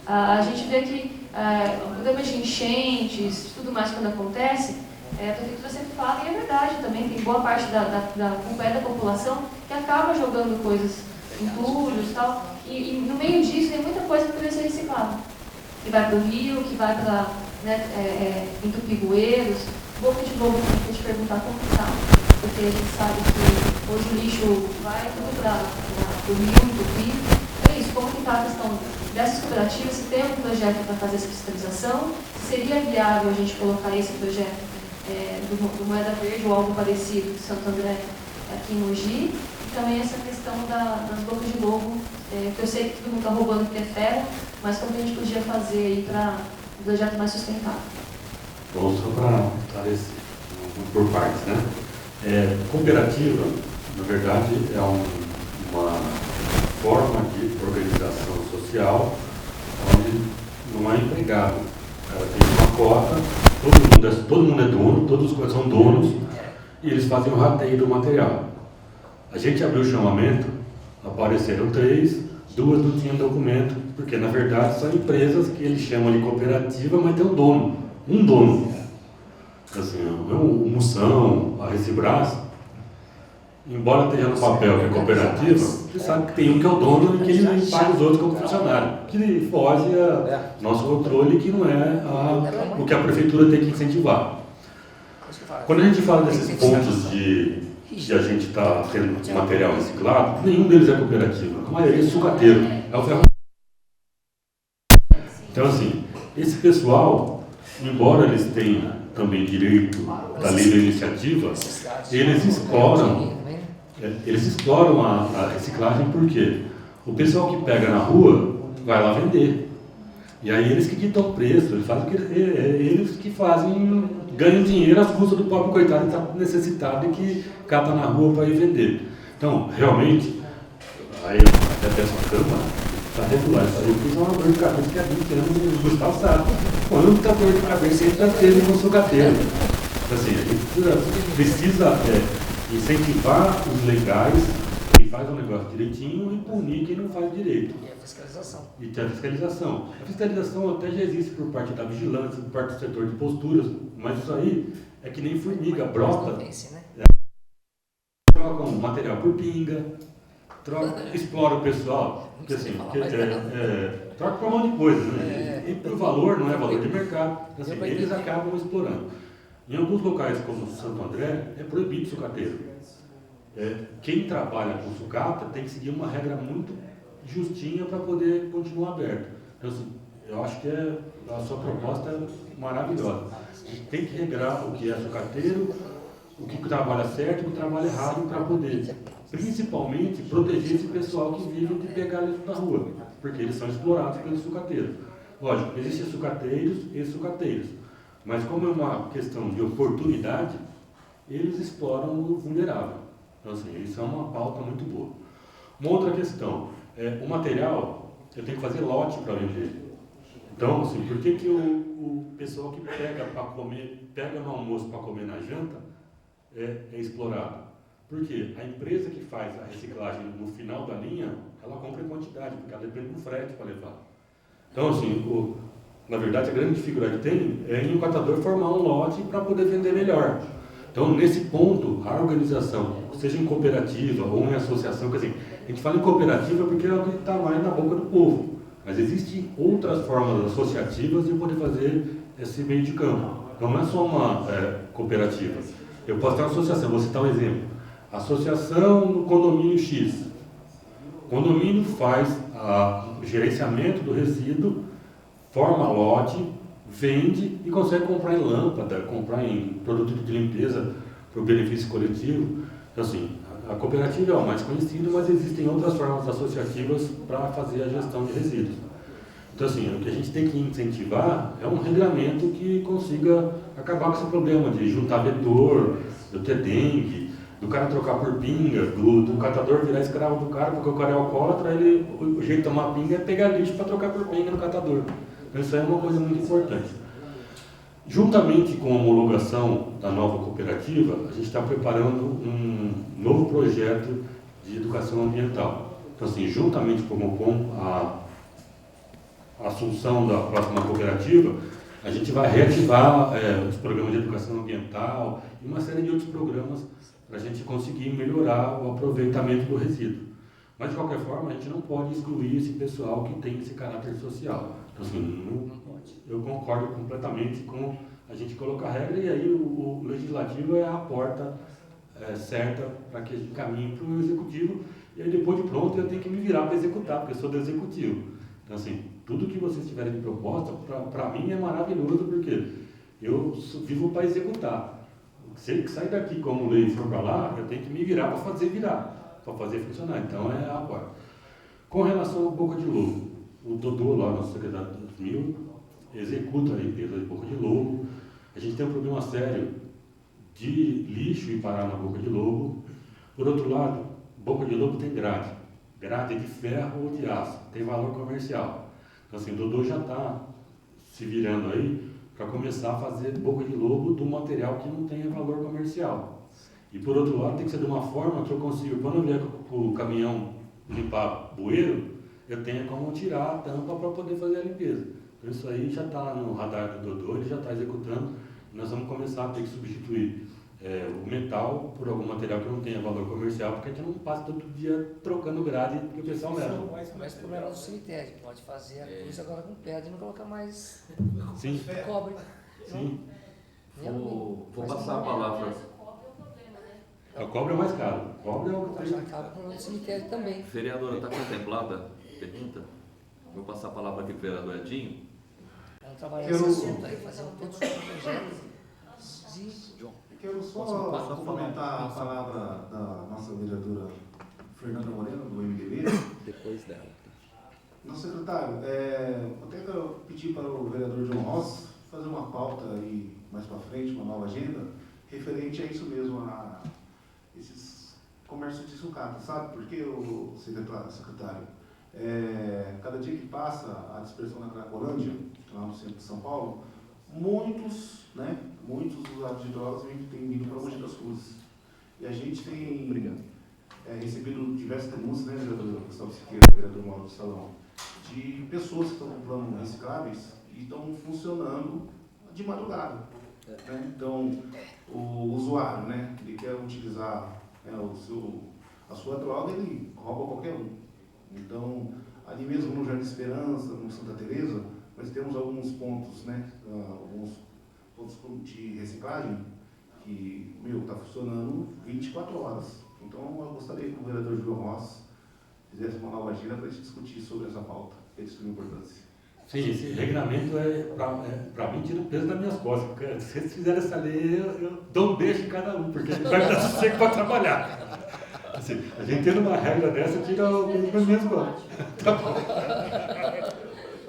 A gente vê que o problema de enchentes, tudo mais quando acontece, a prefeitura sempre fala, e é verdade também, tem boa parte da culpa da população que acaba jogando coisas, entulhos e tal, e no meio disso tem muita coisa que poderia ser reciclada. Que vai para o rio, que vai para entupir bueiros, boca de lobo, para te perguntar como está, porque a gente sabe que hoje o lixo vai tudo para o rio, entupir. É isso, como que está a questão dessas cooperativas, se tem um projeto para fazer essa fiscalização, se seria viável a gente colocar esse projeto do Moeda Verde ou algo parecido de Santo André aqui em Mogi, e também essa questão das bocas de lobo, que eu sei que todo mundo está roubando porque é ferro, mas como a gente podia fazer aí para um projeto mais sustentável? Bom, só para esclarecer, por partes, né? Cooperativa, na verdade, é uma forma de organização social onde não é empregado. Ela tem uma cota, todo mundo é dono, todos são donos, e eles fazem o rateio do material. A gente abriu o chamamento, apareceram 3, 2 não tinham documento, porque na verdade são empresas que eles chamam de cooperativa, mas tem um dono. Assim, o Moção, a Recibras, embora esteja no papel que é cooperativa, você sabe que tem um que é o dono e que ele paga os outros como funcionário, que foge ao nosso controle, que não é o que a prefeitura tem que incentivar. Quando a gente fala desses pontos de a gente estar tendo material reciclado, nenhum deles é cooperativa, a maioria é sucateiro, é o ferro. Então Então, assim, esse pessoal, embora eles tenham também direito da livre iniciativa, eles exploram a reciclagem. Por quê? O pessoal que pega na rua vai lá vender. E aí eles que ditam o preço, eles que fazem, ganham dinheiro às custas do pobre coitado que está necessitado e que cata na rua para ir vender. Então, realmente, aí até peço a Câmara para regular isso aí. Eu fiz uma dor de cabeça que há 20 anos o Gustavo sabe. Quando está dor de cabeça, ele está tendo com o sucateiro. Assim, a gente precisa incentivar os legais, quem faz o negócio direitinho, e punir quem não faz direito. E a fiscalização. E tem a fiscalização. A fiscalização até já existe por parte da vigilância, por parte do setor de posturas, mas isso aí é que nem formiga, brota. Troca um material por pinga, explora o pessoal, porque assim, troca por um monte de coisa, né? E por valor, não é valor de mercado, assim, eles acabam explorando. Em alguns locais, como Santo André, é proibido sucateiro. Quem trabalha com sucata tem que seguir uma regra muito justinha para poder continuar aberto. Então, assim, eu acho que a sua proposta é maravilhosa. Tem que regrar o que é sucateiro, o que trabalha certo e o que trabalha errado, para poder, principalmente, proteger esse pessoal que vive de pegar lixo na rua, porque eles são explorados pelos sucateiros. Lógico, existem sucateiros e sucateiros, mas como é uma questão de oportunidade, eles exploram o vulnerável. Então, assim, isso é uma pauta muito boa. Uma outra questão, o material, eu tenho que fazer lote para vender. Então, assim, por que o pessoal que pega para comer, pega no almoço para comer na janta, é explorado? Porque a empresa que faz a reciclagem no final da linha, ela compra em quantidade, porque ela depende do frete para levar. Então, assim, na verdade, a grande dificuldade que tem é em o catador formar um lote para poder vender melhor. Então, nesse ponto, a organização, seja em cooperativa ou em associação, quer dizer, a gente fala em cooperativa porque é o que está mais na boca do povo, mas existem outras formas associativas de poder fazer esse meio de campo. Então, não é só uma cooperativa. Eu posso ter uma associação, vou citar um exemplo. Associação no condomínio X. O condomínio faz o gerenciamento do resíduo, forma lote, vende e consegue comprar em lâmpada, comprar em produto de limpeza para o benefício coletivo. Então, assim, a cooperativa é o mais conhecido, mas existem outras formas associativas para fazer a gestão de resíduos. Então, assim, o que a gente tem que incentivar é um regulamento que consiga acabar com esse problema de juntar vetor, do ter dengue, do cara trocar por pinga, do catador virar escravo do cara porque o cara é alcoólatra, o jeito de tomar pinga é pegar lixo para trocar por pinga no catador. Então isso aí é uma coisa muito importante. Juntamente com a homologação da nova cooperativa, a gente está preparando um novo projeto de educação ambiental. Então, assim, juntamente com a assunção da próxima cooperativa, a gente vai reativar os programas de educação ambiental e uma série de outros programas para a gente conseguir melhorar o aproveitamento do resíduo. Mas, de qualquer forma, a gente não pode excluir esse pessoal que tem esse caráter social. Então, assim, eu concordo completamente com a gente colocar regra, e aí o legislativo é a porta certa para que a gente caminhe para o executivo, e aí depois de pronto eu tenho que me virar para executar, porque eu sou do executivo. Então, assim, tudo que vocês tiverem de proposta, para mim é maravilhoso, porque eu vivo para executar. Se ele sair daqui como lei e for para lá, eu tenho que me virar para fazer funcionar. Então é a porta. Com relação ao Boca de Lobo, o Dodô, lá, nosso secretário de 2000, executa a limpeza de Boca de Lobo. A gente tem um problema sério de lixo e parar na Boca de Lobo. Por outro lado, Boca de Lobo tem grade. Grade é de ferro ou de aço, tem valor comercial. Então, assim, o Dodô já está se virando aí para começar a fazer Boca de Lobo do material que não tenha valor comercial. E por outro lado, tem que ser de uma forma que eu consiga, quando eu vier com o caminhão limpar bueiro, eu tenha como tirar a tampa para poder fazer a limpeza. Então isso aí já está no radar do Dodô, ele já está executando. Nós vamos começar a ter que substituir o metal por algum material que não tenha valor comercial, porque a gente não passa todo dia trocando grade que o pessoal leva. Mas o problema do cemitério, pode fazer a cruz agora com pedra e não colocar mais Sim. cobre. Sim. Vou passar a palavra. O cobre é mais caro. O cobre é o que Mas acaba com o cemitério também. Vereadora, está contemplada a pergunta? Vou passar a palavra aqui para o vereador Edinho. Vamos trabalhar esse assunto aí, fazer todos os projetos de... Quero só complementar a palavra da nossa vereadora Fernanda Moreno, do MDB. Depois dela. Nosso secretário, até quero pedir para o vereador John Ross fazer uma pauta aí mais para frente, uma nova agenda, referente a isso mesmo, a esses comércios de sucata, sabe? Porque o secretário, cada dia que passa a dispersão na Cracolândia, lá no centro de São Paulo, muitos usuários de drogas têm vindo para Mogi das Cruzes. E a gente tem recebido diversas denúncias, né, vereador Gustavo Siqueira, vereador Mauro de Salão, de pessoas que estão comprando recicláveis e estão funcionando de madrugada. Né? Então, o usuário, né, ele quer utilizar a sua droga, ele rouba qualquer um. Então, ali mesmo no Jardim Esperança, no Santa Teresa, nós temos alguns pontos, né, alguns pontos de reciclagem que, está funcionando 24 horas. Então, eu gostaria que o vereador João Ross fizesse uma nova agenda para a gente discutir sobre essa pauta, que é de suma importância. Sim, esse regulamento para mim tira o peso das minhas costas, porque se vocês fizerem essa lei, eu dou um beijo em cada um, porque a gente vai dar sossego para trabalhar. Assim, a gente tendo uma regra dessa, tira o peso das minhas costas. Tá bom.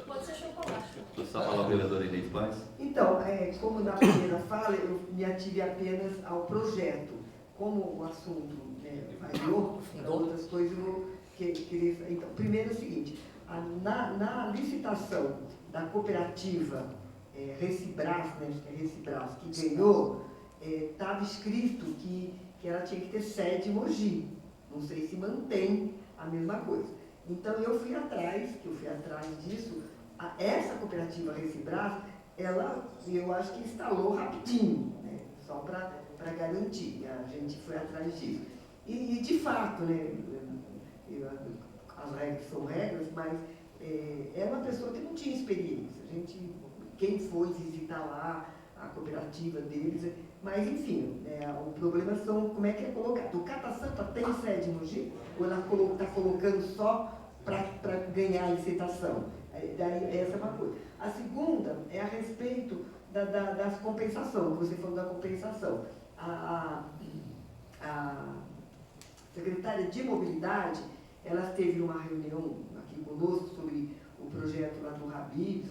Pode ser chocolate. Passar a palavra ao vereador Inês Paz. Então, como na primeira fala, eu me ative apenas ao projeto. Como o assunto variou, outras coisas eu queria... Então, primeiro é o seguinte, na licitação da cooperativa Recibras, que ganhou, estava escrito que ela tinha que ter sede em Mogi. Não sei se mantém a mesma coisa. Então, eu fui atrás disso. Essa cooperativa Recibras, eu acho que instalou rapidinho, né? Só para garantir. A gente foi atrás disso. E de fato, né, as regras são regras, mas é uma pessoa que não tinha experiência. Quem foi visitar lá a cooperativa deles, mas enfim, o problema são como é que é colocado. O Cata Santa tem sede em Mogi? Ou ela está colocando só para ganhar a licitação? Daí, essa é uma coisa. A segunda é a respeito das compensações, você falou da compensação. A secretária de Mobilidade, ela teve uma reunião aqui conosco sobre o projeto lá do Habibs,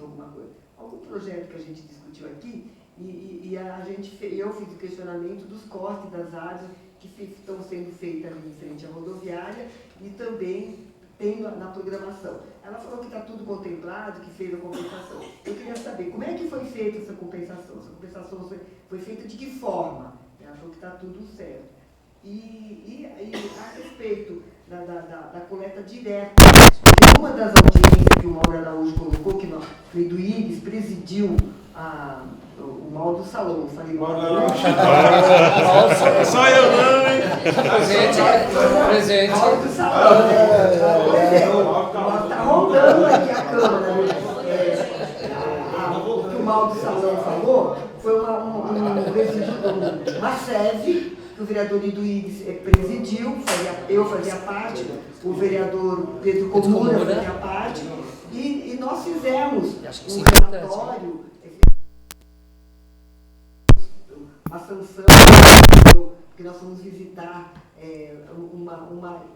algum projeto que a gente discutiu aqui, e eu fiz o questionamento dos cortes das áreas que estão sendo feitas ali em frente à rodoviária e também tem na programação. Ela falou que está tudo contemplado, que fez a compensação. Eu queria saber como é que foi feita essa compensação? Essa compensação foi feita de que forma? Ela falou que está tudo certo. E a respeito da coleta direta, em uma das audiências que o Mauro Araújo colocou, que o Frei Íris presidiu o Mauro do Salão, falei Mauro Araújo. Só eu não, hein? Presente. Mauro do Salão. Está rodando aqui a Câmara. O que o Mauro do Salão falou foi uma sede que o vereador Lido Íris presidiu, eu fazia parte, o vereador Pedro Comuna fazia parte, e nós fizemos um relatório, a sanção, porque nós fomos visitar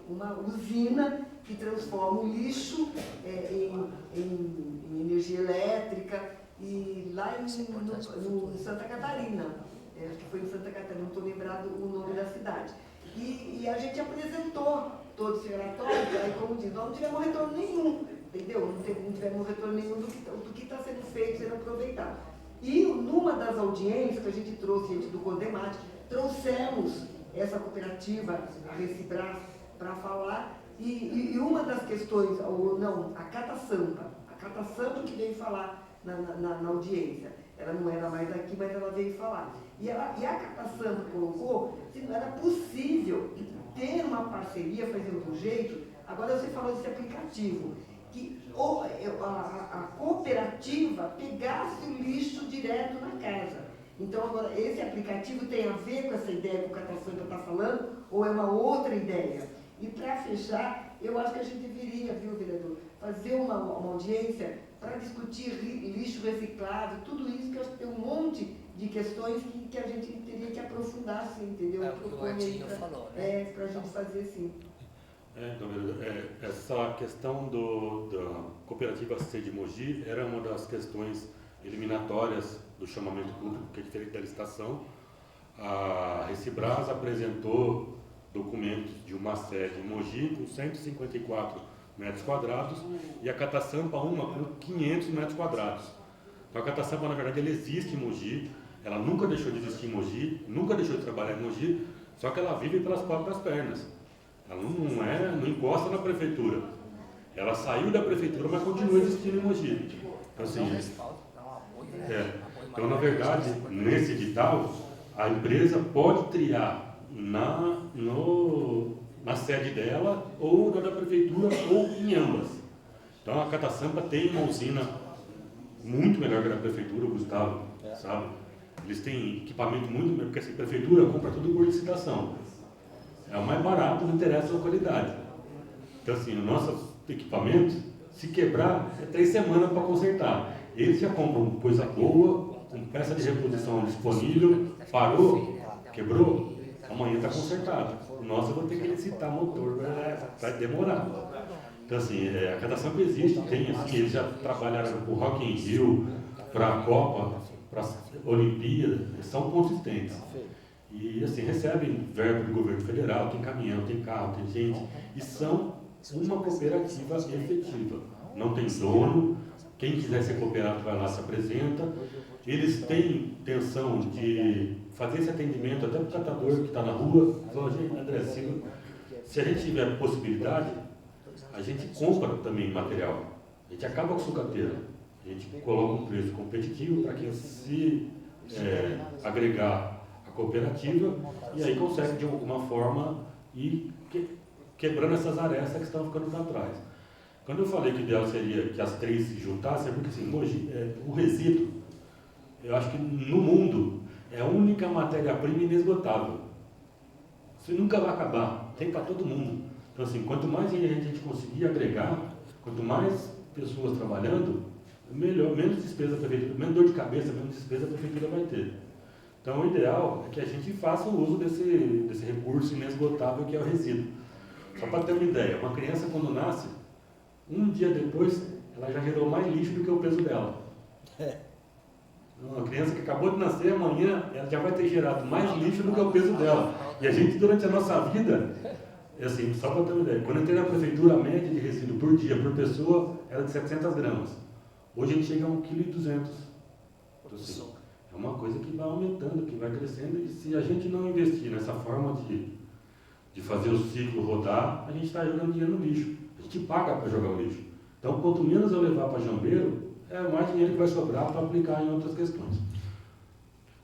uma usina que transforma o lixo em energia elétrica, e lá em Santa Catarina. Acho que foi em Santa Catarina, não estou lembrado o nome da cidade. E a gente apresentou todo esse relatório, aí, como diz, nós não tivemos retorno nenhum, entendeu? Não tivemos retorno nenhum do que está sendo feito, sendo aproveitado. E numa das audiências que a gente trouxe, gente do Codemate, trouxemos essa cooperativa, a Recibras, para falar, e uma das questões, a Cata Sampa que veio falar na audiência. Ela não era mais daqui, mas ela veio falar. E a Cata Sampa colocou se não era possível ter uma parceria, fazendo um jeito. Agora você falou desse aplicativo, que a cooperativa pegasse o lixo direto na casa. Então, agora, esse aplicativo tem a ver com essa ideia que o Cata Sampa está falando, ou é uma outra ideia? E para fechar, eu acho que a gente deveria, viu, vereador, fazer uma audiência para discutir lixo reciclável, tudo isso, que eu acho que tem um monte de questões que a gente teria que aprofundar, assim, entendeu? É o que o Artinho falou, né? Para a gente fazer assim. Então, essa questão da cooperativa C de Mogi era uma das questões eliminatórias do chamamento público, que é diferente da licitação. A Recibras apresentou documentos de uma sede em Mogi com 154 metros quadrados e a Cata Sampa uma com 500 metros quadrados. Então a Cata Sampa, na verdade, ela existe em Mogi, ela nunca deixou de existir em Mogi, nunca deixou de trabalhar em Mogi, só que ela vive pelas próprias pernas. Ela não encosta na prefeitura. Ela saiu da prefeitura, mas continua existindo em Mogi. Então, assim, então, na verdade, nesse edital, a empresa pode triar na sede dela, ou na da prefeitura, ou em ambas. Então a Cata Sampa tem uma usina muito melhor que a da prefeitura, o Gustavo, sabe? Eles têm equipamento muito melhor, porque assim, a prefeitura compra tudo por licitação. É o mais barato, não interessa a qualidade. Então assim, o nosso equipamento, se quebrar, é 3 semanas para consertar. Eles já compram coisa boa, com peça de reposição disponível, parou, quebrou, amanhã está consertado. O nosso eu vou ter que licitar motor, vai demorar. Então assim, a Cata Sampa existe, tem assim, eles já trabalharam para o Rock in Rio, para a Copa, para a Olimpíada, são consistentes. E assim, recebem verbo do governo federal, tem caminhão, tem carro, tem gente, e são uma cooperativa efetiva. Não tem dono, quem quiser ser cooperado vai lá, se apresenta. Eles têm intenção de fazer esse atendimento até para o catador que está na rua. Falou, gente, André Silva, se a gente tiver possibilidade, a gente compra também material. A gente acaba com a sucateira. A gente coloca um preço competitivo para quem se agregar à cooperativa e aí consegue de alguma forma ir quebrando essas arestas que estão ficando para trás. Quando eu falei que o ideal seria que as 3 se juntassem, é porque assim, hoje, o resíduo, eu acho que no mundo é a única matéria-prima inesgotável. Isso nunca vai acabar, tem para todo mundo. Então assim, quanto mais a gente conseguir agregar, quanto mais pessoas trabalhando, melhor, menos despesa a prefeitura, menos dor de cabeça, menos despesa a prefeitura vai ter. Então o ideal é que a gente faça o uso desse recurso inesgotável que é o resíduo. Só para ter uma ideia, uma criança quando nasce, um dia depois, ela já gerou mais lixo do que o peso dela. Uma criança que acabou de nascer, amanhã, ela já vai ter gerado mais lixo do que o peso dela. E a gente, durante a nossa vida, É assim, só para ter uma ideia, quando eu entrei na prefeitura, a média de resíduo por dia, por pessoa, era de 700 gramas. Hoje a gente chega a 1,2 kg. Então, assim, é uma coisa que vai aumentando, que vai crescendo, e se a gente não investir nessa forma de fazer o ciclo rodar, a gente está jogando dinheiro no lixo. A gente paga para jogar o lixo. Então, quanto menos eu levar para Jambeiro, é mais dinheiro que vai sobrar para aplicar em outras questões.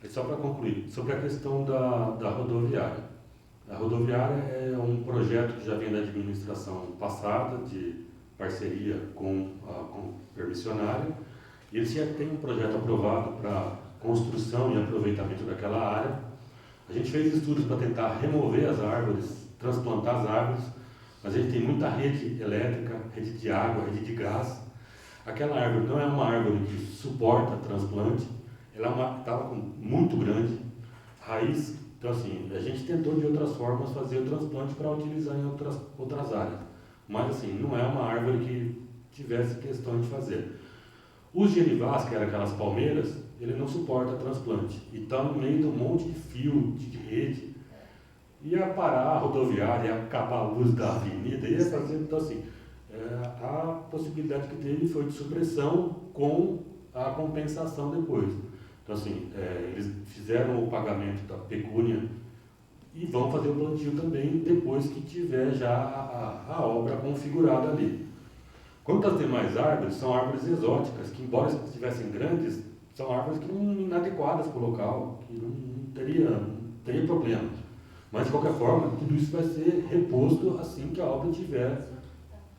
E só para concluir, sobre a questão da rodoviária. A rodoviária é um projeto que já vem da administração passada, de parceria com a permissionária, e eles já têm um projeto aprovado para construção e aproveitamento daquela área. A gente fez estudos para tentar remover as árvores, transplantar as árvores, mas a gente tem muita rede elétrica, rede de água, rede de gás. Aquela árvore não é uma árvore que suporta transplante, ela estava muito grande, raiz. Então, assim, a gente tentou de outras formas fazer o transplante para utilizar em outras áreas. Mas, assim, não é uma árvore que tivesse questão de fazer. Os gerivás, que eram aquelas palmeiras, ele não suporta transplante. E está no meio de um monte de fio, de rede. Ia parar a rodoviária, ia acabar a luz da avenida, ia fazer. Então, assim, a possibilidade que teve foi de supressão com a compensação depois. Então, assim, eles fizeram o pagamento da pecúnia e vão fazer o plantio também depois que tiver já a obra configurada ali. Quanto às demais árvores, são árvores exóticas, que embora estivessem grandes, são árvores que não inadequadas para o local, que não teria problema. Mas, de qualquer forma, tudo isso vai ser reposto assim que a obra estiver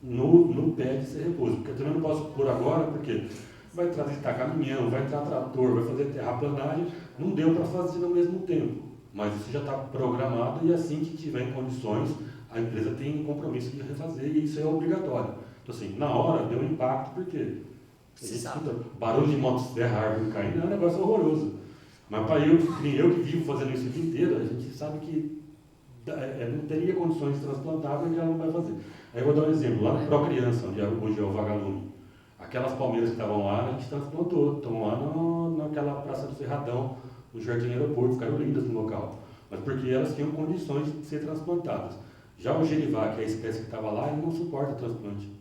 no pé de ser reposto. Porque eu também não posso pôr agora, porque vai transitar caminhão, vai entrar trator, vai fazer terraplanagem, não deu para fazer no mesmo tempo. Mas isso já está programado e assim que tiver em condições, a empresa tem compromisso de refazer e isso é obrigatório. Então, assim, na hora deu um impacto, porque a gente escuta barulho de motosserra, árvore caindo, é um negócio horroroso. Mas para eu que vivo fazendo isso o dia inteiro, a gente sabe que não teria condições de transplantar e já não vai fazer. Aí eu vou dar um exemplo, lá no Procriança, onde hoje é o Vagalume. Aquelas palmeiras que estavam lá, a gente transplantou, estão lá naquela Praça do Cerradão, no Jardim Aeroporto, ficaram lindas no local. Mas porque elas tinham condições de ser transplantadas. Já o gerivá, que é a espécie que estava lá, ele não suporta transplante.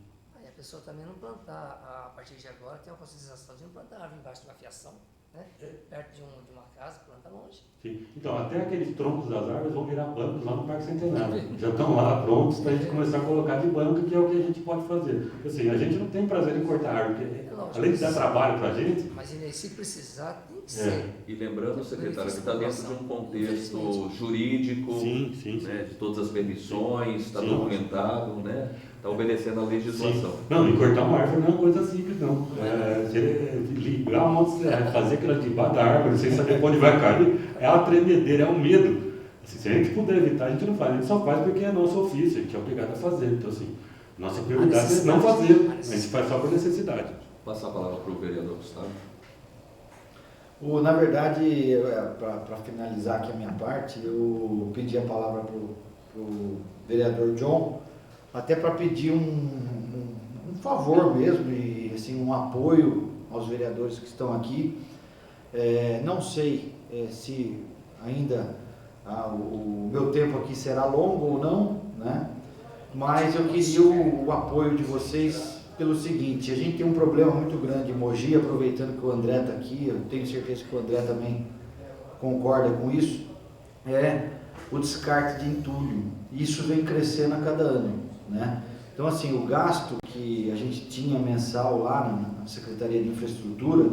Aí a pessoa também não plantar, a partir de agora, tem uma conscientização de não plantar árvore embaixo de uma fiação, né? Perto de uma casa, planta longe. Sim. Então, até aqueles troncos das árvores vão virar bancos lá no Parque Centenário. Já estão lá prontos para a gente começar a colocar de banco, que é o que a gente pode fazer. Assim, a gente não tem prazer em cortar árvore, porque além de dar trabalho para a gente... Mas se precisar, tem que ser. E lembrando, secretário, que está dentro de um contexto jurídico, sim. Né, de todas as permissões, está documentado, né? Está obedecendo à legislação. Sim. Não, e cortar uma árvore não é uma coisa simples, não. Ligar a motosserra, fazer aquela debaixo da árvore, sem saber para onde vai cair, é a tremedeira, é o medo. Assim, se a gente puder evitar, a gente não faz. A gente só faz porque é nosso ofício, a gente é obrigado a fazer. Então, assim, nossa prioridade é não fazer. A gente faz só por necessidade. Vou passar a palavra para o vereador Gustavo. Na verdade, para finalizar aqui a minha parte, eu pedi a palavra para o vereador John, até para pedir um favor mesmo, e assim, um apoio aos vereadores que estão aqui. Não sei se ainda o meu tempo aqui será longo ou não, né? Mas eu queria o apoio de vocês pelo seguinte: a gente tem um problema muito grande em Mogi, aproveitando que o André está aqui, eu tenho certeza que o André também concorda com isso, é o descarte de entulho. Isso vem crescendo a cada ano, né? Então, assim, o gasto que a gente tinha mensal lá na Secretaria de Infraestrutura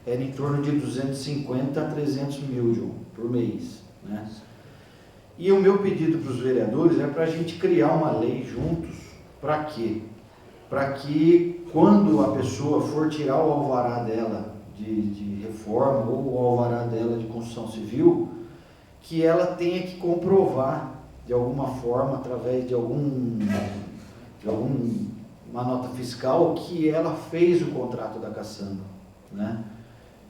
era em torno de 250 a 300 mil, João, por mês, né? E o meu pedido para os vereadores é para a gente criar uma lei juntos. Para quê? Para que quando a pessoa for tirar o alvará dela de reforma ou o alvará dela de construção civil, que ela tenha que comprovar de alguma forma, através de alguma nota fiscal, que ela fez o contrato da caçamba, né?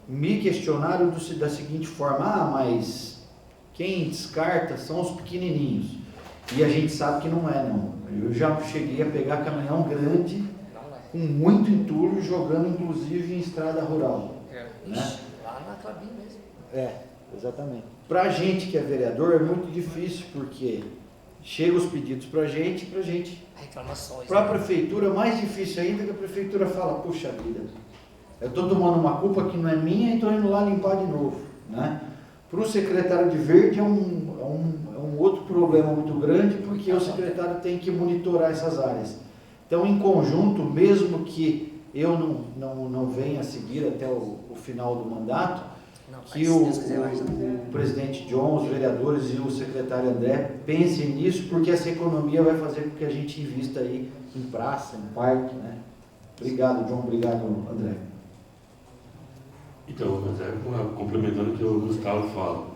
Me questionaram da seguinte forma: mas quem descarta são os pequenininhos. E a gente sabe que não é, não. Eu já cheguei a pegar caminhão grande, com muito entulho, jogando inclusive em estrada rural. Né? Lá na Clabin mesmo. Exatamente. Para a gente que é vereador é muito difícil, porque chega os pedidos para a gente. Reclamações. Para a né? prefeitura, mais difícil ainda, que a prefeitura fala, puxa vida, eu estou tomando uma culpa que não é minha e estou indo lá limpar de novo. Né? Para o secretário de verde é um outro problema muito grande, porque o secretário tem que monitorar essas áreas. Então, em conjunto, mesmo que eu não venha a seguir até o final do mandato, que o presidente John, os vereadores e o secretário André pensem nisso, porque essa economia vai fazer com que a gente invista aí em praça, em parque. Né? Obrigado, John. Obrigado, André. Então, mas complementando o que o Gustavo fala,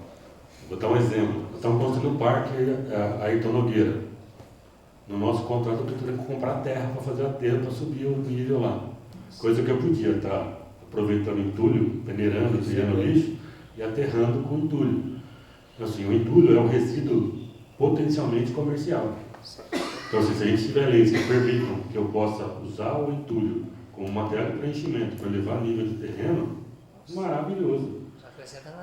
vou dar um exemplo. Nós estamos construindo o parque Ayrton Nogueira. No nosso contrato, eu estou tendo que comprar terra para fazer a terra, para subir o nível lá. Coisa que eu podia estar aproveitando entulho, peneirando, tirando lixo e aterrando com entulho. Assim, o entulho é um resíduo potencialmente comercial. Então, se a gente tiver leis que permitam que eu possa usar o entulho como material de preenchimento para elevar nível de terreno, maravilhoso.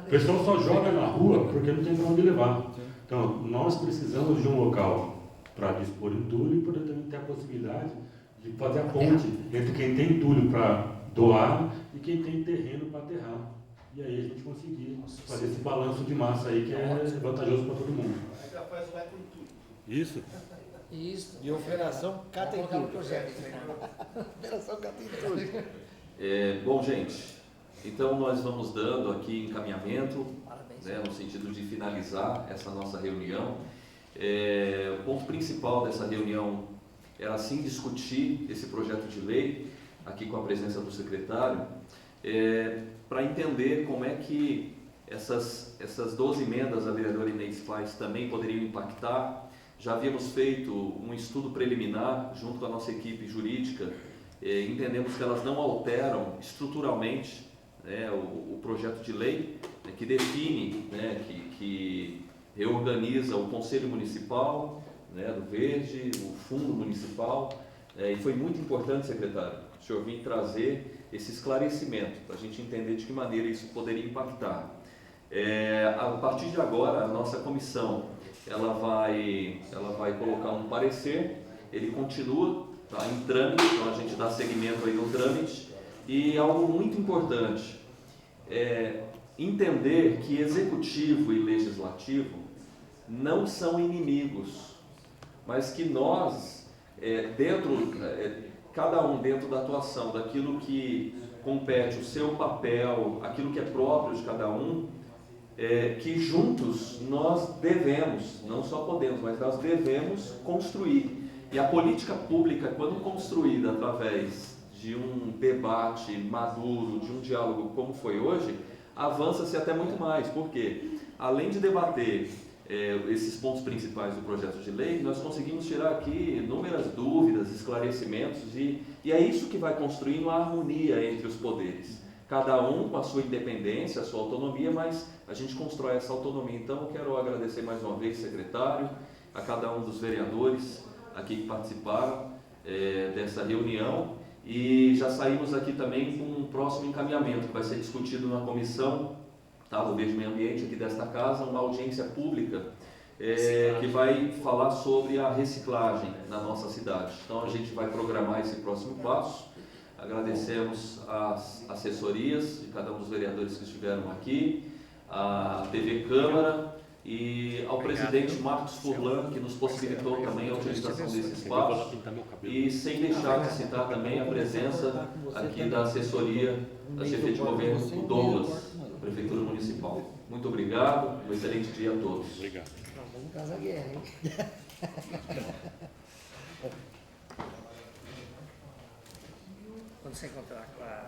O pessoal só joga na rua porque não tem para onde levar. Então, nós precisamos de um local para dispor entulho e poder também ter a possibilidade de fazer a ponte entre quem tem entulho para doar e quem tem terreno para aterrar. E aí a gente conseguir fazer esse balanço de massa aí que é vantajoso para todo mundo. Isso. Isso. E Operação Cata em Tudo. Operação Cata em Tudo. Bom, gente, então nós vamos dando aqui encaminhamento, Parabéns. né, no sentido de finalizar essa nossa reunião. O ponto principal dessa reunião era sim discutir esse projeto de lei, aqui com a presença do secretário, para entender como é que essas 12 emendas a vereadora Inês faz também poderiam impactar. Já havíamos feito um estudo preliminar junto com a nossa equipe jurídica, entendemos que elas não alteram estruturalmente, né, o projeto de lei, né, que define, né, que reorganiza o Conselho Municipal, né, do Verde, o Fundo Municipal, e foi muito importante, secretário, o senhor vir trazer esse esclarecimento, para a gente entender de que maneira isso poderia impactar. A partir de agora, a nossa comissão, ela vai colocar um parecer, ele continua, tá, em trâmite, então a gente dá seguimento aí no trâmite, e algo muito importante, entender que executivo e legislativo não são inimigos, mas que nós, cada um dentro da atuação, daquilo que compete o seu papel, aquilo que é próprio de cada um, que juntos nós devemos, não só podemos, mas nós devemos construir. E a política pública, quando construída através de um debate maduro, de um diálogo como foi hoje, avança-se até muito mais. Por quê? Além de debater esses pontos principais do projeto de lei, nós conseguimos tirar aqui inúmeras dúvidas, esclarecimentos, e é isso que vai construindo a harmonia entre os poderes. Cada um com a sua independência, a sua autonomia, mas a gente constrói essa autonomia. Então, eu quero agradecer mais uma vez, secretário, a cada um dos vereadores aqui que participaram dessa reunião, e já saímos aqui também com um próximo encaminhamento que vai ser discutido na comissão, tá, do Verde Meio Ambiente aqui desta casa, uma audiência pública que vai falar sobre a reciclagem na nossa cidade. Então a gente vai programar esse próximo passo. Agradecemos as assessorias de cada um dos vereadores que estiveram aqui, a TV Câmara e ao presidente Marcos Furlan, que nos possibilitou também a utilização desse espaço, e sem deixar de citar também a presença aqui da assessoria da chefia de governo, o Douglas, da Prefeitura Municipal. Muito obrigado, um excelente dia a todos. Obrigado. Vamos casar a guerra, hein? Quando você encontrar com a